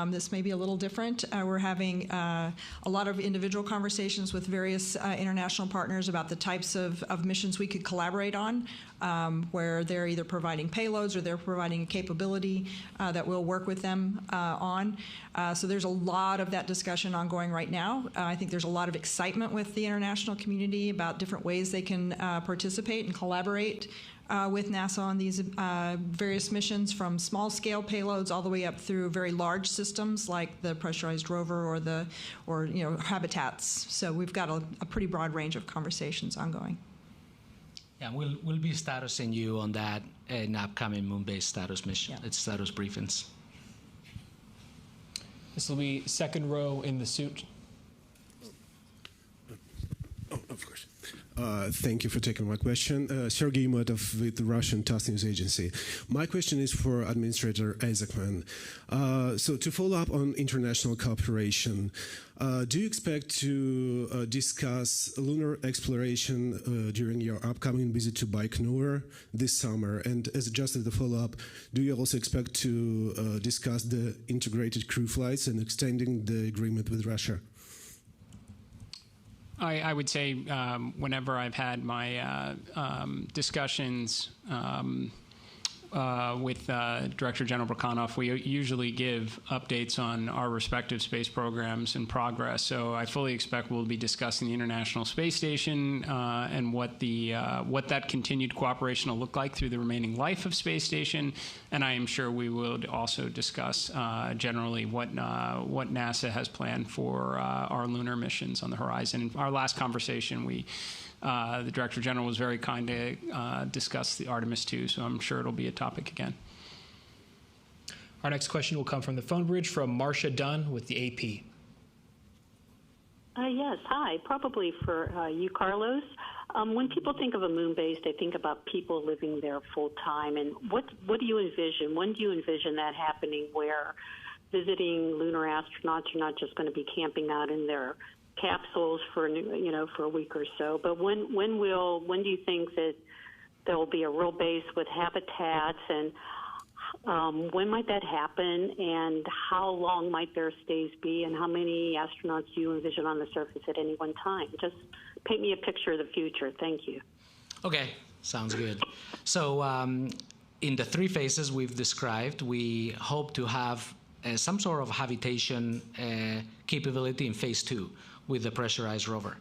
This may be a little different. We're having a lot of individual conversations with various international partners about the types of missions we could collaborate on, where they're either providing payloads or they're providing a capability that we'll work with them on. So there's a lot of that discussion ongoing right now. I think there's a lot of excitement with the international community about different ways they can participate and collaborate with NASA on these various missions, from small-scale payloads all the way up through very large systems like the pressurized rover or habitats. So we've got a pretty broad range of conversations ongoing. Yeah, we'll be statusing you on that in upcoming moon-based status mission. Yeah. It's status briefings. This will be second row in the suit. Oh, of course. Thank you for taking my question. Sergei Motov with the Russian TASS News Agency. My question is for Administrator Isaacman. So to follow up on international cooperation, do you expect to discuss lunar exploration during your upcoming visit to Baikonur this summer? And as just as a follow-up, do you also expect to discuss the integrated crew flights and extending the agreement with Russia? I would say whenever I've had my discussions with Director General Brakhanov, we usually give updates on our respective space programs and progress. So I fully expect we'll be discussing the International Space Station and what that continued cooperation will look like through the remaining life of Space Station. And I am sure we will also discuss generally what NASA has planned for our lunar missions on the horizon. In our last conversation, the Director General was very kind to discuss the Artemis II, so I'm sure it'll be a topic again. Our next question will come from the phone bridge from Marcia Dunn with the AP. Yes, hi. Probably for you, Carlos. When people think of a moon base, they think about people living there full time. And what do you envision? When do you envision that happening, where visiting lunar astronauts are not just going to be camping out in their capsules for a week or so, but when do you think that there will be a real base with habitats, and when might that happen, and how long might their stays be, and how many astronauts do you envision on the surface at any one time? Just paint me a picture of the future. Thank you. Okay, sounds good. So in the 3 phases we've described, we hope to have some sort of habitation capability in phase 2 with the pressurized rover.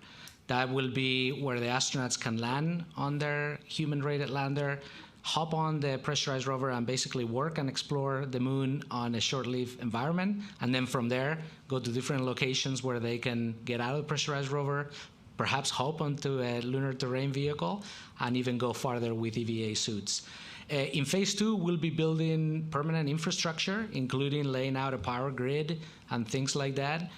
That will be where the astronauts can land on their human-rated lander, hop on the pressurized rover and basically work and explore the moon on a short-lived environment, and then from there go to different locations where they can get out of the pressurized rover, perhaps hop onto a lunar terrain vehicle, and even go farther with EVA suits. In phase 2, we'll be building permanent infrastructure, including laying out a power grid and things like that,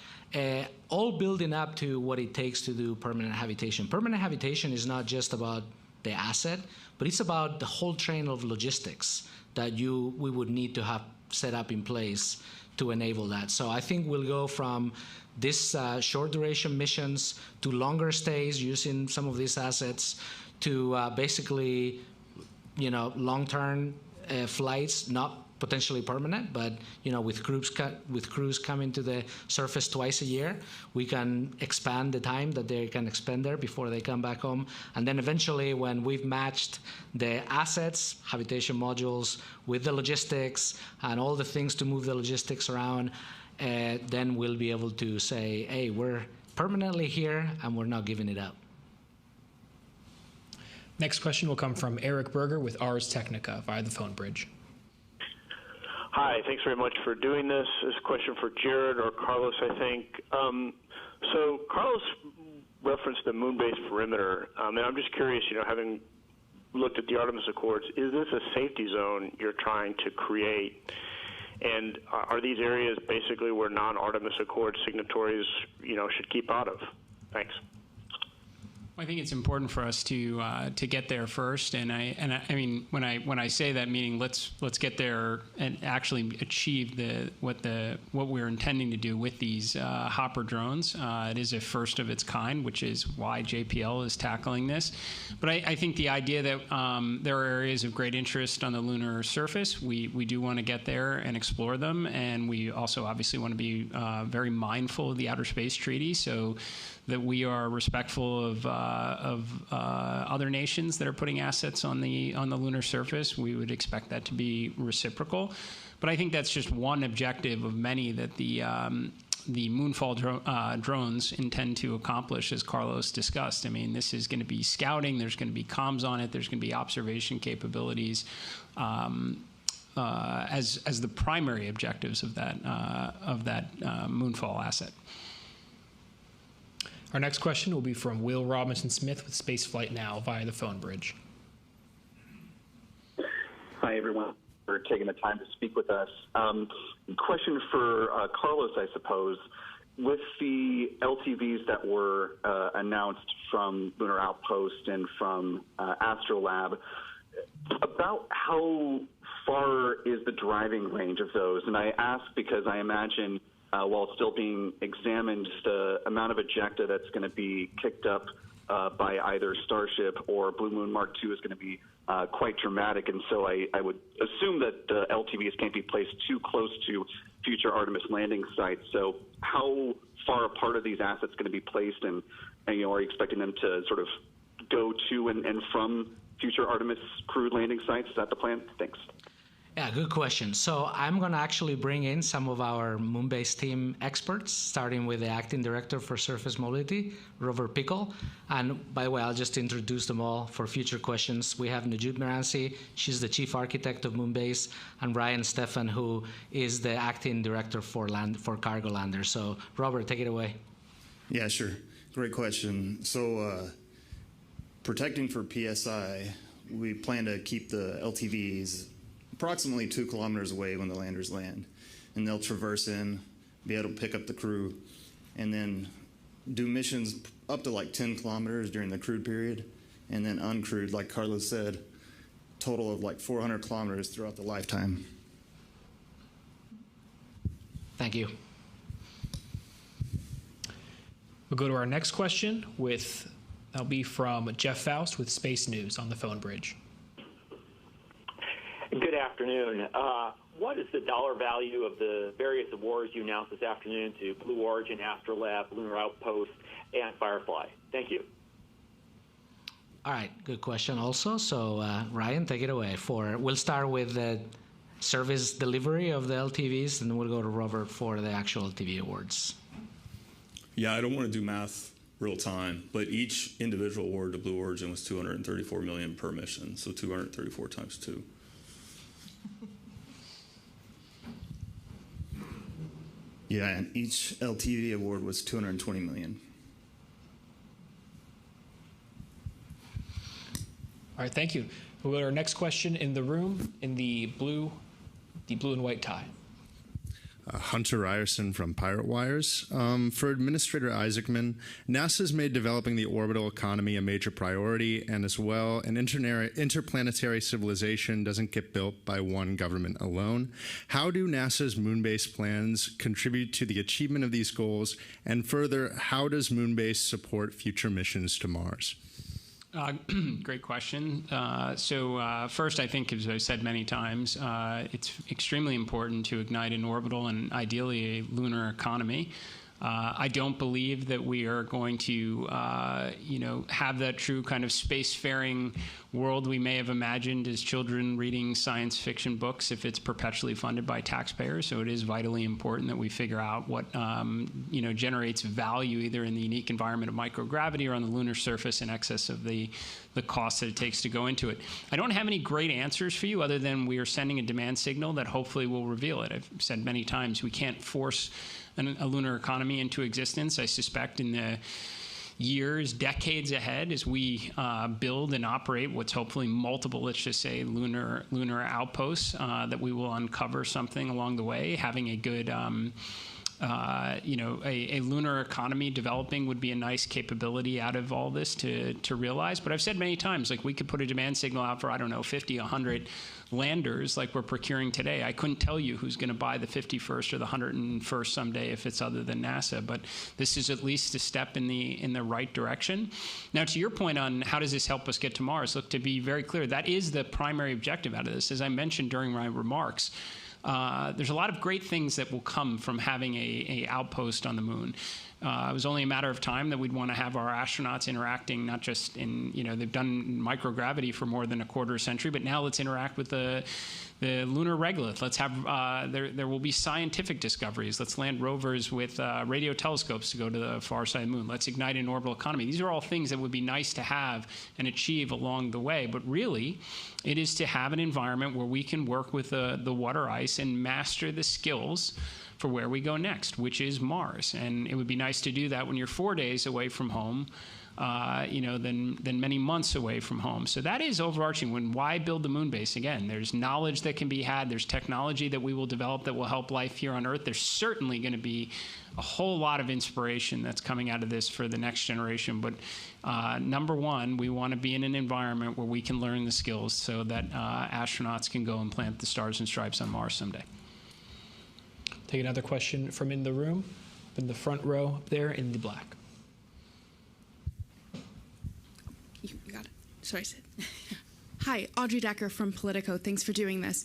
all building up to what it takes to do permanent habitation. Permanent habitation is not just about the asset, but it's about the whole train of logistics that we would need to have set up in place to enable that. So I think we'll go from this short duration missions to longer stays using some of these assets to basically, long-term flights, not potentially permanent, but with crews coming to the surface twice a year, we can expand the time that they can expend there before they come back home. And then eventually, when we've matched the assets, habitation modules, with the logistics and all the things to move the logistics around, then we'll be able to say, hey, we're permanently here and we're not giving it up. Next question will come from Eric Berger with Ars Technica via the phone bridge. Hi, thanks very much for doing this. This is a question for Jared or Carlos, I think. So Carlos referenced the moon base perimeter, and I'm just curious, having looked at the Artemis Accords, is this a safety zone you're trying to create? And are these areas basically where non-Artemis Accord signatories, should keep out of? Thanks. I think it's important for us to get there first, and I mean when I say that, meaning let's get there and actually achieve what we're intending to do with these hopper drones. It is a first of its kind, which is why JPL is tackling this. But I think the idea that there are areas of great interest on the lunar surface, we do want to get there and explore them, and we also obviously want to be very mindful of the Outer Space Treaty, so that we are respectful of other nations that are putting assets on the lunar surface. We would expect that to be reciprocal, but I think that's just one objective of many that the moonfall drones intend to accomplish, as Carlos discussed. I mean, this is going to be scouting. There's going to be comms on it. There's going to be observation capabilities as the primary objectives of that moonfall asset. Our next question will be from Will Robinson-Smith with Spaceflight Now via the phone bridge. Hi, everyone, for taking the time to speak with us. Question for Carlos, I suppose. With the LTVs that were announced from Lunar Outpost and from Astrolab, about how far is the driving range of those? And I ask because I imagine while it's still being examined, the amount of ejecta that's going to be kicked up by either Starship or Blue Moon Mark II is going to be quite dramatic. And so I would assume that the LTVs can't be placed too close to future Artemis landing sites. So how far apart are these assets going to be placed? And are you expecting them to sort of go to and from future Artemis crewed landing sites? Is that the plan? Thanks. Yeah, good question. So I'm going to actually bring in some of our Moonbase team experts, starting with the Acting Director for Surface Mobility, Robert Pickle. And by the way, I'll just introduce them all for future questions. We have Najut Miransi, she's the Chief Architect of Moonbase, and Ryan Stephan, who is the Acting Director for Cargo Landers. So Robert, take it away. Yeah, sure. Great question. So protecting for PSI, we plan to keep the LTVs approximately 2 kilometers away when the landers land. And they'll traverse in, be able to pick up the crew, and then do missions up to like 10 kilometers during the crewed period. and then uncrewed, like Carlos said, total of like 400 kilometers throughout the lifetime. Thank you. We'll go to our next question that'll be from Jeff Faust with Space News on the phone bridge. Good afternoon. What is the dollar value of the various awards you announced this afternoon to Blue Origin, Astrolab, Lunar Outpost, and Firefly? Thank you. All right, good question also. So Ryan, take it away. We'll start with the service delivery of the LTVs, and then we'll go to Robert for the actual LTV awards. Yeah, I don't want to do math real time, but each individual award to Blue Origin was $234 million per mission, so 234 times 2. Yeah, and each LTV award was $220 million. All right, thank you. We'll go to our next question in the room in the blue and white tie. Hunter Ryerson from Pirate Wires. For Administrator Isaacman, NASA's made developing the orbital economy a major priority, and as well, an interplanetary civilization doesn't get built by one government alone. How do NASA's moon-based plans contribute to the achievement of these goals? And further, how does moon-base support future missions to Mars? Great question. First, I think, as I've said many times, it's extremely important to ignite an orbital and ideally a lunar economy. I don't believe that we are going to, have that true kind of spacefaring world we may have imagined as children reading science fiction books if it's perpetually funded by taxpayers. So it is vitally important that we figure out what, generates value either in the unique environment of microgravity or on the lunar surface in excess of the cost that it takes to go into it. I don't have any great answers for you other than we are sending a demand signal that hopefully will reveal it. I've said many times we can't force a lunar economy into existence. I suspect in the years, decades ahead, as we build and operate what's hopefully multiple, let's just say, lunar outposts, that we will uncover something along the way. Having a good, a lunar economy developing would be a nice capability out of all this to realize. But I've said many times, like we could put a demand signal out for, 50, 100 landers like we're procuring today. I couldn't tell you who's going to buy the 51st or the 101st someday if it's other than NASA, but this is at least a step in the right direction. Now, to your point on how does this help us get to Mars, look, to be very clear, that is the primary objective out of this. As I mentioned during my remarks, there's a lot of great things that will come from having a outpost on the moon. It was only a matter of time that we'd want to have our astronauts interacting, not just in, they've done microgravity for more than a quarter century, but now let's interact with the lunar regolith. Let's have, there will be scientific discoveries. Let's land rovers with radio telescopes to go to the far side of the moon. Let's ignite an orbital economy. These are all things that would be nice to have and achieve along the way, but really it is to have an environment where we can work with the water ice and master the skills for where we go next, which is Mars. And it would be nice to do that when you're 4 days away from home, than many months away from home. So that is overarching. Why build the moon base? Again, there's knowledge that can be had. There's technology that we will develop that will help life here on Earth. There's certainly going to be a whole lot of inspiration that's coming out of this for the next generation. But number one, we want to be in an environment where we can learn the skills so that astronauts can go and plant the stars and stripes on Mars someday. Take another question from in the room, in the front row up there in the black. You got it. Sorry, Sid. Hi, Audrey Decker from Politico. Thanks for doing this.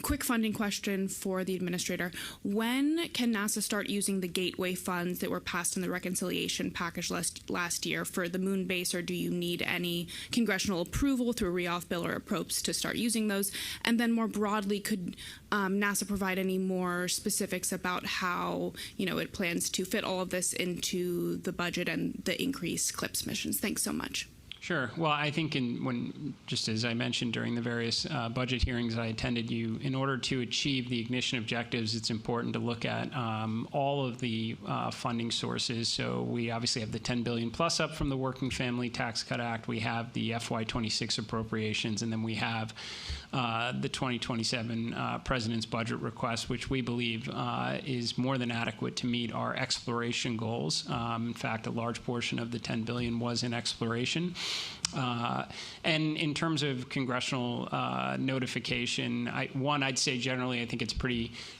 Quick funding question for the administrator. When can NASA start using the gateway funds that were passed in the reconciliation package last year for the moon base, or do you need any congressional approval through a re-auth bill or a PROPS to start using those? And then more broadly, could NASA provide any more specifics about how it plans to fit all of this into the budget and the increased CLIPS missions? Thanks so much. Sure. Well, I think just as I mentioned during the various budget hearings I attended, in order to achieve the ignition objectives, it's important to look at all of the funding sources. So we obviously have the $10 billion plus up from the Working Family Tax Cut Act. We have the FY26 appropriations, and then we have the 2027 President's budget request, which we believe is more than adequate to meet our exploration goals. In fact, a large portion of the $10 billion was in exploration. And in terms of congressional notification, I'd say generally I think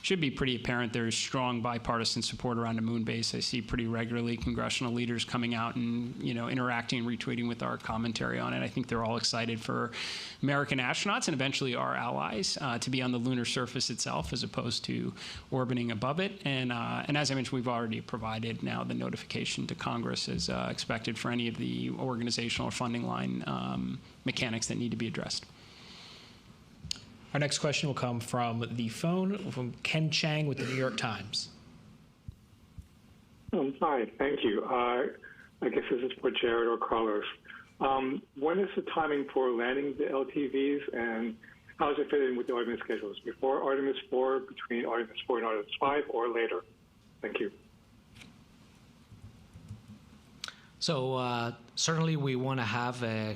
should be pretty apparent there's strong bipartisan support around a moon base. I see pretty regularly congressional leaders coming out and interacting and retweeting with our commentary on it. I think they're all excited for American astronauts and eventually our allies to be on the lunar surface itself as opposed to orbiting above it. And as I mentioned, we've already provided now the notification to Congress as expected for any of the organizational or funding line mechanics that need to be addressed. Our next question will come from the phone from Ken Chang with the New York Times. Hi, thank you. I guess this is for Jared or Carlos. When is the timing for landing the LTVs, and how does it fit in with the Artemis schedules? Before Artemis 4, between Artemis 4 and Artemis 5, or later? Thank you. So certainly we want to have a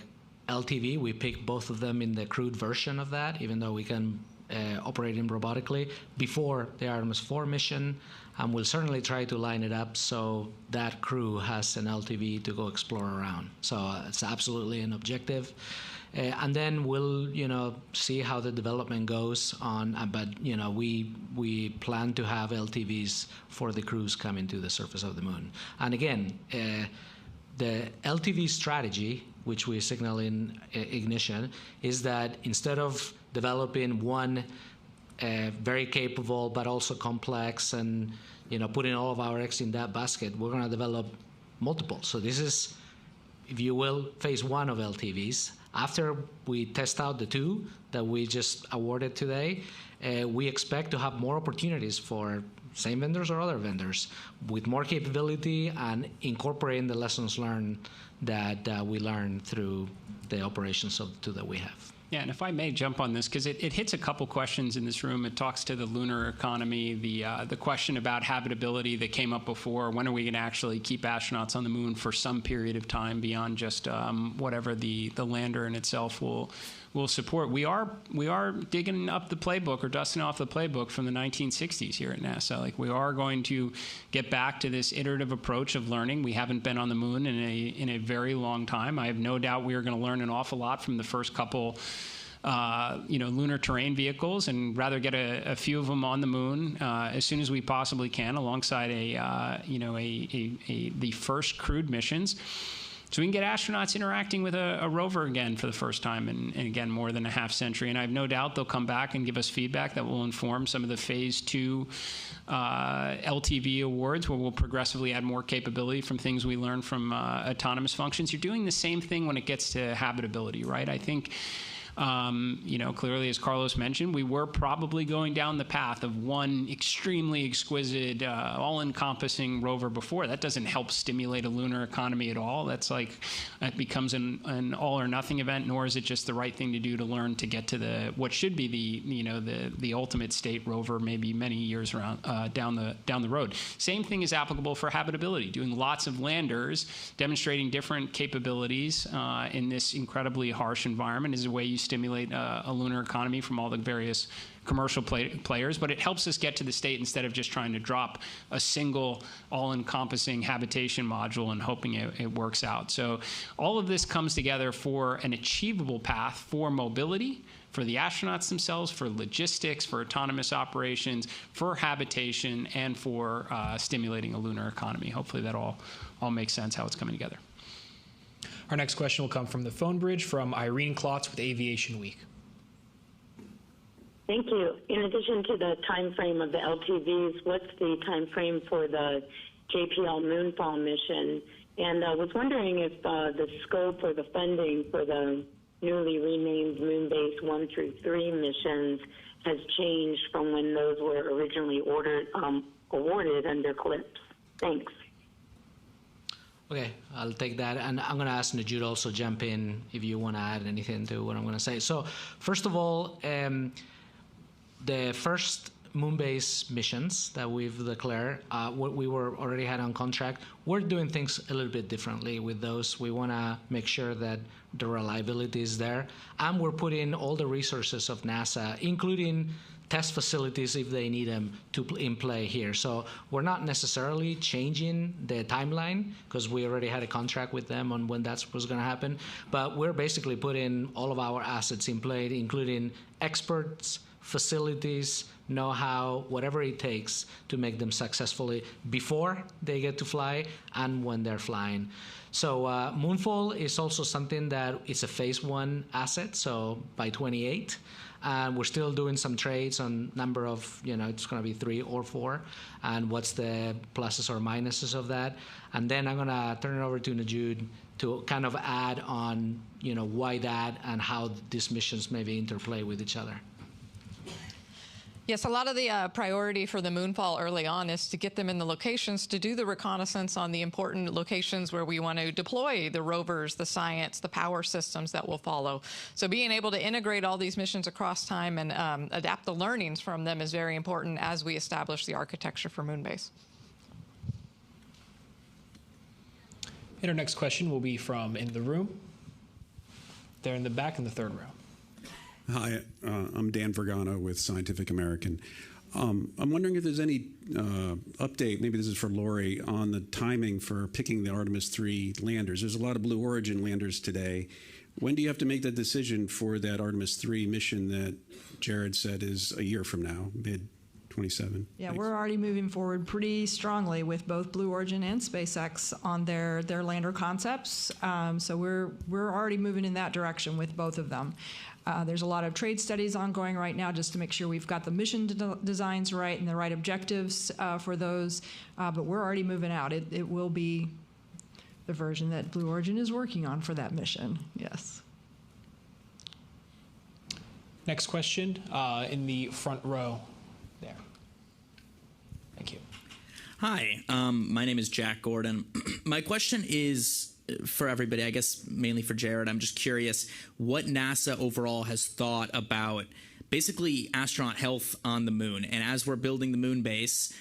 LTV. We picked both of them in the crewed version of that, even though we can operate them robotically before the Artemis 4 mission. And we'll certainly try to line it up so that crew has an LTV to go explore around. So it's absolutely an objective. And then we'll, see how the development goes on. But, we plan to have LTVs for the crews coming to the surface of the moon. And again, the LTV strategy, which we signal in Ignition, is that instead of developing one very capable but also complex and putting all of our eggs in that basket, we're going to develop multiple. So this is, if you will, phase one of LTVs. After we test out the two that we just awarded today, we expect to have more opportunities for same vendors or other vendors with more capability and incorporating the lessons learned that we learned through the operations of the two that we have. Yeah, and if I may jump on this, because it hits a couple questions in this room. It talks to the lunar economy, the question about habitability that came up before. When are we going to actually keep astronauts on the moon for some period of time beyond just whatever the lander in itself will support? We are digging up the playbook or dusting off the playbook from the 1960s here at NASA. Like, we are going to get back to this iterative approach of learning. We haven't been on the moon in a very long time. I have no doubt we are going to learn an awful lot from the first couple lunar terrain vehicles, and rather get a few of them on the moon as soon as we possibly can, alongside the first crewed missions, so we can get astronauts interacting with a rover again for the first time in again, more than a half century. And I have no doubt they'll come back and give us feedback that will inform some of the phase 2 LTV awards, where we'll progressively add more capability from things we learn from autonomous functions. You're doing the same thing when it gets to habitability, right? I think clearly, as Carlos mentioned, we were probably going down the path of one extremely exquisite, all-encompassing rover before. That doesn't help stimulate a lunar economy at all. That's like, it becomes an all-or-nothing event, nor is it just the right thing to do to learn to get to what should be the ultimate state rover, maybe many years around down the road. Same thing is applicable for habitability. Doing lots of landers, demonstrating different capabilities in this incredibly harsh environment is a way you stimulate a lunar economy from all the various commercial players, but it helps us get to the state instead of just trying to drop a single all-encompassing habitation module and hoping it works out. So all of this comes together for an achievable path for mobility, for the astronauts themselves, for logistics, for autonomous operations, for habitation, and for stimulating a lunar economy. Hopefully that all makes sense how it's coming together. Our next question will come from the phone bridge from Irene Klotz with Aviation Week. Thank you. In addition to the time frame of the LTVs, what's the time frame for the JPL Moonfall mission? And I was wondering if the scope or the funding for the newly renamed Moonbase 1 through 3 missions has changed from when those were originally awarded under CLIPS. Thanks. Okay, I'll take that. And I'm going to ask Najud to also jump in if you want to add anything to what I'm going to say. So first of all, the first moon base missions that we've declared, what we were already had on contract. We're doing things a little bit differently with those. We want to make sure that the reliability is there, and we're putting all the resources of NASA, including test facilities if they need them, in play here. So we're not necessarily changing the timeline because we already had a contract with them on when that was going to happen. But we're basically putting all of our assets in play, including experts, facilities, know-how, whatever it takes to make them successfully before they get to fly and when they're flying. So Moonfall is also something that is a phase 1 asset, so by 28. And we're still doing some trades on number of, it's going to be 3 or 4, and what's the pluses or minuses of that. And then I'm going to turn it over to Najud to kind of add on, why that and how these missions maybe interplay with each other. Yes, a lot of the priority for the Moonfall early on is to get them in the locations to do the reconnaissance on the important locations where we want to deploy the rovers, the science, the power systems that will follow. So being able to integrate all these missions across time and adapt the learnings from them is very important as we establish the architecture for Moonbase. And our next question will be from in the room. There in the back in the third row. Hi, I'm Dan Vergano with Scientific American. I'm wondering if there's any update, maybe this is for Lori, on the timing for picking the Artemis 3 landers. There's a lot of Blue Origin landers today. When do you have to make that decision for that Artemis 3 mission that Jared said is a year from now, mid-27? Yeah, we're already moving forward pretty strongly with both Blue Origin and SpaceX on their lander concepts. So we're already moving in that direction with both of them. There's a lot of trade studies ongoing right now just to make sure we've got the mission designs right and the right objectives for those. But we're already moving out. It will be the version that Blue Origin is working on for that mission. Yes. Next question in the front row there. Thank you. Hi, my name is Jack Gordon. My question is for everybody, I guess mainly for Jared. I'm just curious what NASA overall has thought about basically astronaut health on the moon. And as we're building the moon base,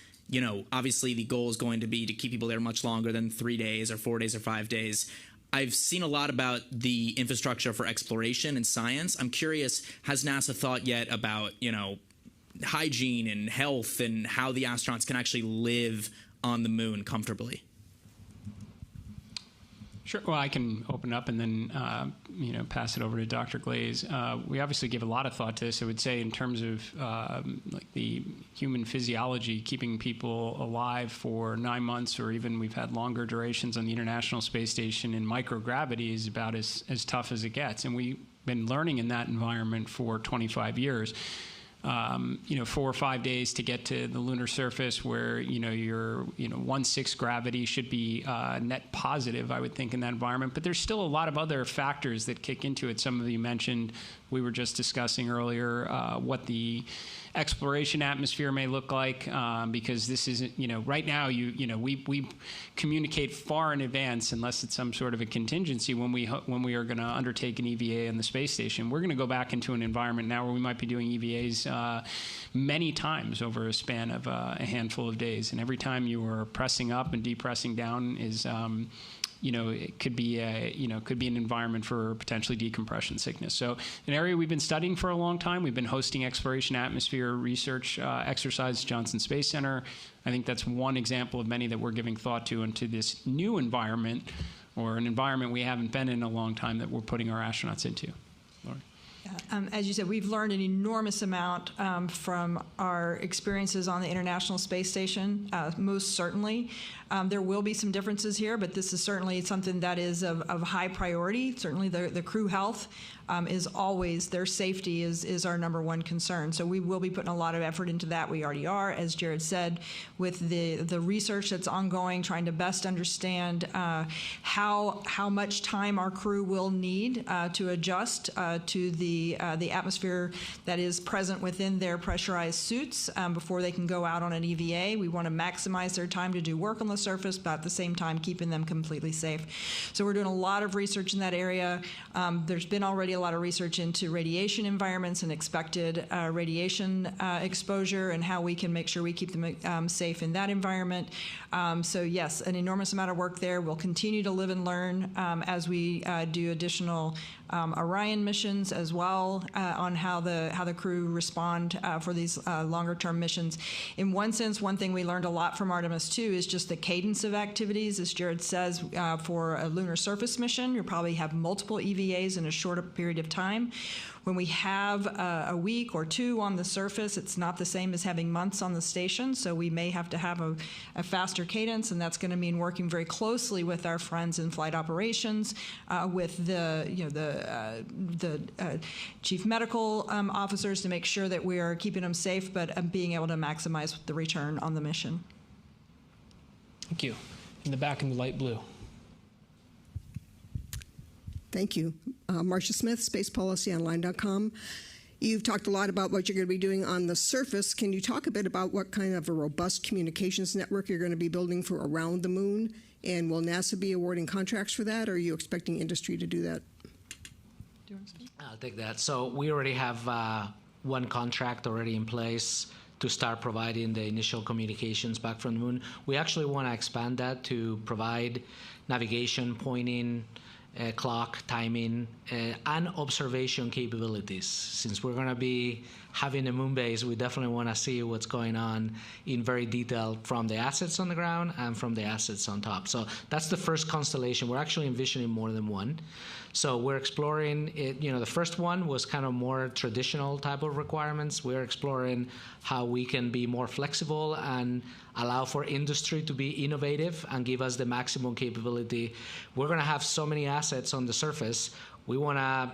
obviously the goal is going to be to keep people there much longer than 3 days or 4 days or 5 days. I've seen a lot about the infrastructure for exploration and science. I'm curious, has NASA thought yet about, hygiene and health and how the astronauts can actually live on the moon comfortably? Sure. Well, I can open up and then, pass it over to Dr. Glaze. We obviously give a lot of thought to this. I would say in terms of like the human physiology, keeping people alive for 9 months, or even we've had longer durations on the International Space Station in microgravity is about as tough as it gets. And we've been learning in that environment for 25 years. 4 or 5 days to get to the lunar surface where, your 1/6 gravity should be net positive, I would think, in that environment. But there's still a lot of other factors that kick into it. Some of you mentioned, we were just discussing earlier, what the exploration atmosphere may look like, because this isn't, right now, we communicate far in advance, unless it's some sort of a contingency, when we are going to undertake an EVA on the space station. We're going to go back into an environment now where we might be doing EVAs many times over a span of a handful of days. And every time you are pressing up and depressing down is it could be an environment for potentially decompression sickness. So an area we've been studying for a long time. We've been hosting exploration atmosphere research exercise at Johnson Space Center. I think that's one example of many that we're giving thought to into this new environment, or an environment we haven't been in a long time, that we're putting our astronauts into. Lori? As you said, we've learned an enormous amount from our experiences on the International Space Station, most certainly. There will be some differences here, but this is certainly something that is of high priority. Certainly the crew health is always, their safety is our number one concern. So we will be putting a lot of effort into that. We already are, as Jared said, with the research that's ongoing, trying to best understand how much time our crew will need to adjust to the the atmosphere that is present within their pressurized suits before they can go out on an EVA. We want to maximize their time to do work on the surface, but at the same time keeping them completely safe. So we're doing a lot of research in that area. There's been already a lot of research into radiation environments and expected radiation exposure and how we can make sure we keep them safe in that environment. So yes, an enormous amount of work there. We'll continue to live and learn as we do additional Orion missions as well on how the crew respond for these longer-term missions. In one sense, one thing we learned a lot from Artemis 2 is just the cadence of activities. As Jared says, for a lunar surface mission, you'll probably have multiple EVAs in a shorter period of time. When we have a week or two on the surface, it's not the same as having months on the station, so we may have to have a faster cadence, and that's going to mean working very closely with our friends in flight operations, with the chief medical officers to make sure that we are keeping them safe, but being able to maximize the return on the mission. Thank you. In the back in the light blue. Thank you. Marcia Smith, spacepolicyonline.com. You've talked a lot about what you're going to be doing on the surface. Can you talk a bit about what kind of a robust communications network you're going to be building for around the moon? And will NASA be awarding contracts for that, or are you expecting industry to do that? I'll take that. So we already have one contract already in place to start providing the initial communications back from the moon. We actually want to expand that to provide navigation, pointing, clock, timing, and observation capabilities. Since we're going to be having a moon base, we definitely want to see what's going on in very detail from the assets on the ground and from the assets on top. So that's the first constellation. We're actually envisioning more than one. So we're exploring it. The first one was kind of more traditional type of requirements. We're exploring how we can be more flexible and allow for industry to be innovative and give us the maximum capability. We're going to have so many assets on the surface. We want to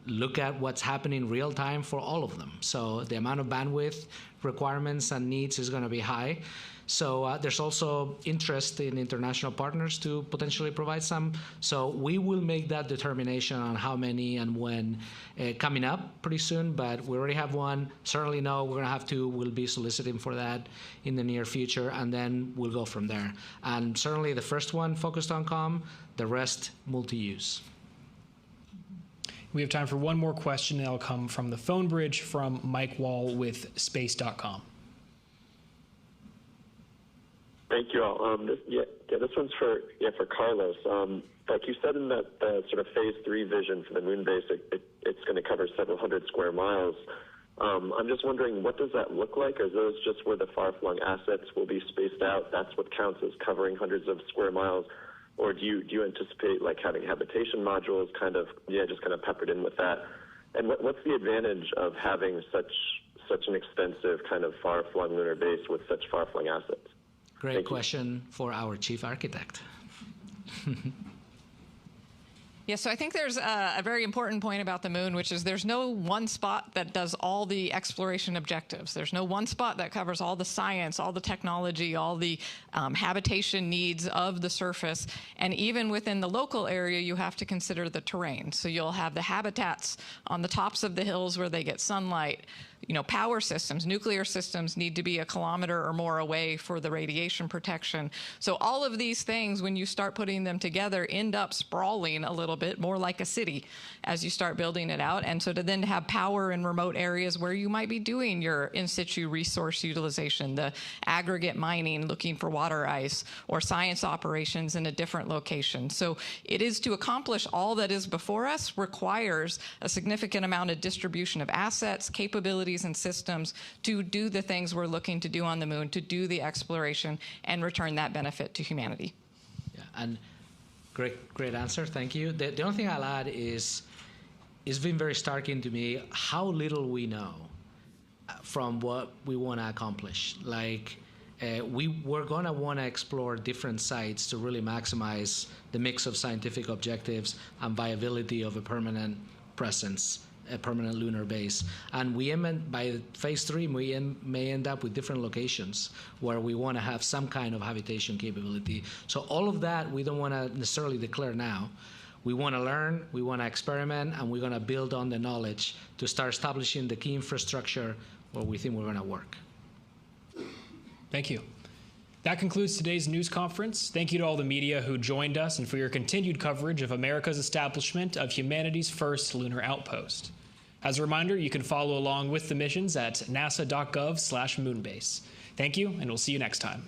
look at what's happening real time for all of them. So the amount of bandwidth requirements and needs is going to be high. So there's also interest in international partners to potentially provide some. So we will make that determination on how many and when coming up pretty soon, but we already have one. Certainly know we're going to have two. We'll be soliciting for that in the near future, and then we'll go from there. And certainly the first one focused on comm, the rest multi-use. We have time for one more question, and that'll come from the phone bridge from Mike Wall with space.com. Thank you all. This one's for Carlos. Like you said in that sort of phase 3 vision for the moon base, it's going to cover several hundred square miles. I'm just wondering, what does that look like? Are those just where the far-flung assets will be spaced out? That's what counts as covering hundreds of square miles? Or do you anticipate like having habitation modules just kind of peppered in with that? And what's the advantage of having such an extensive kind of far-flung lunar base with such far-flung assets? Great question for our chief architect. Yeah, so I think there's a very important point about the moon, which is there's no one spot that does all the exploration objectives. There's no one spot that covers all the science, all the technology, all the habitation needs of the surface. And even within the local area, you have to consider the terrain. So you'll have the habitats on the tops of the hills where they get sunlight. Power systems, nuclear systems need to be 1 kilometer or more away for the radiation protection. So all of these things, when you start putting them together, end up sprawling a little bit more like a city as you start building it out. And so to then have power in remote areas where you might be doing your in situ resource utilization, the aggregate mining, looking for water ice, or science operations in a different location. So it is to accomplish all that is before us requires a significant amount of distribution of assets, capabilities, and systems to do the things we're looking to do on the moon, to do the exploration and return that benefit to humanity. Yeah, and great answer. Thank you. The only thing I'll add is it's been very starking to me how little we know from what we want to accomplish. We're going to want to explore different sites to really maximize the mix of scientific objectives and viability of a permanent presence, a permanent lunar base. And by phase 3, we may end up with different locations where we want to have some kind of habitation capability. So all of that we don't want to necessarily declare now. We want to learn, we want to experiment, and we're going to build on the knowledge to start establishing the key infrastructure where we think we're going to work. Thank you. That concludes today's news conference. Thank you to all the media who joined us and for your continued coverage of America's establishment of humanity's first lunar outpost. As a reminder, you can follow along with the missions at nasa.gov/moonbase. Thank you, and we'll see you next time.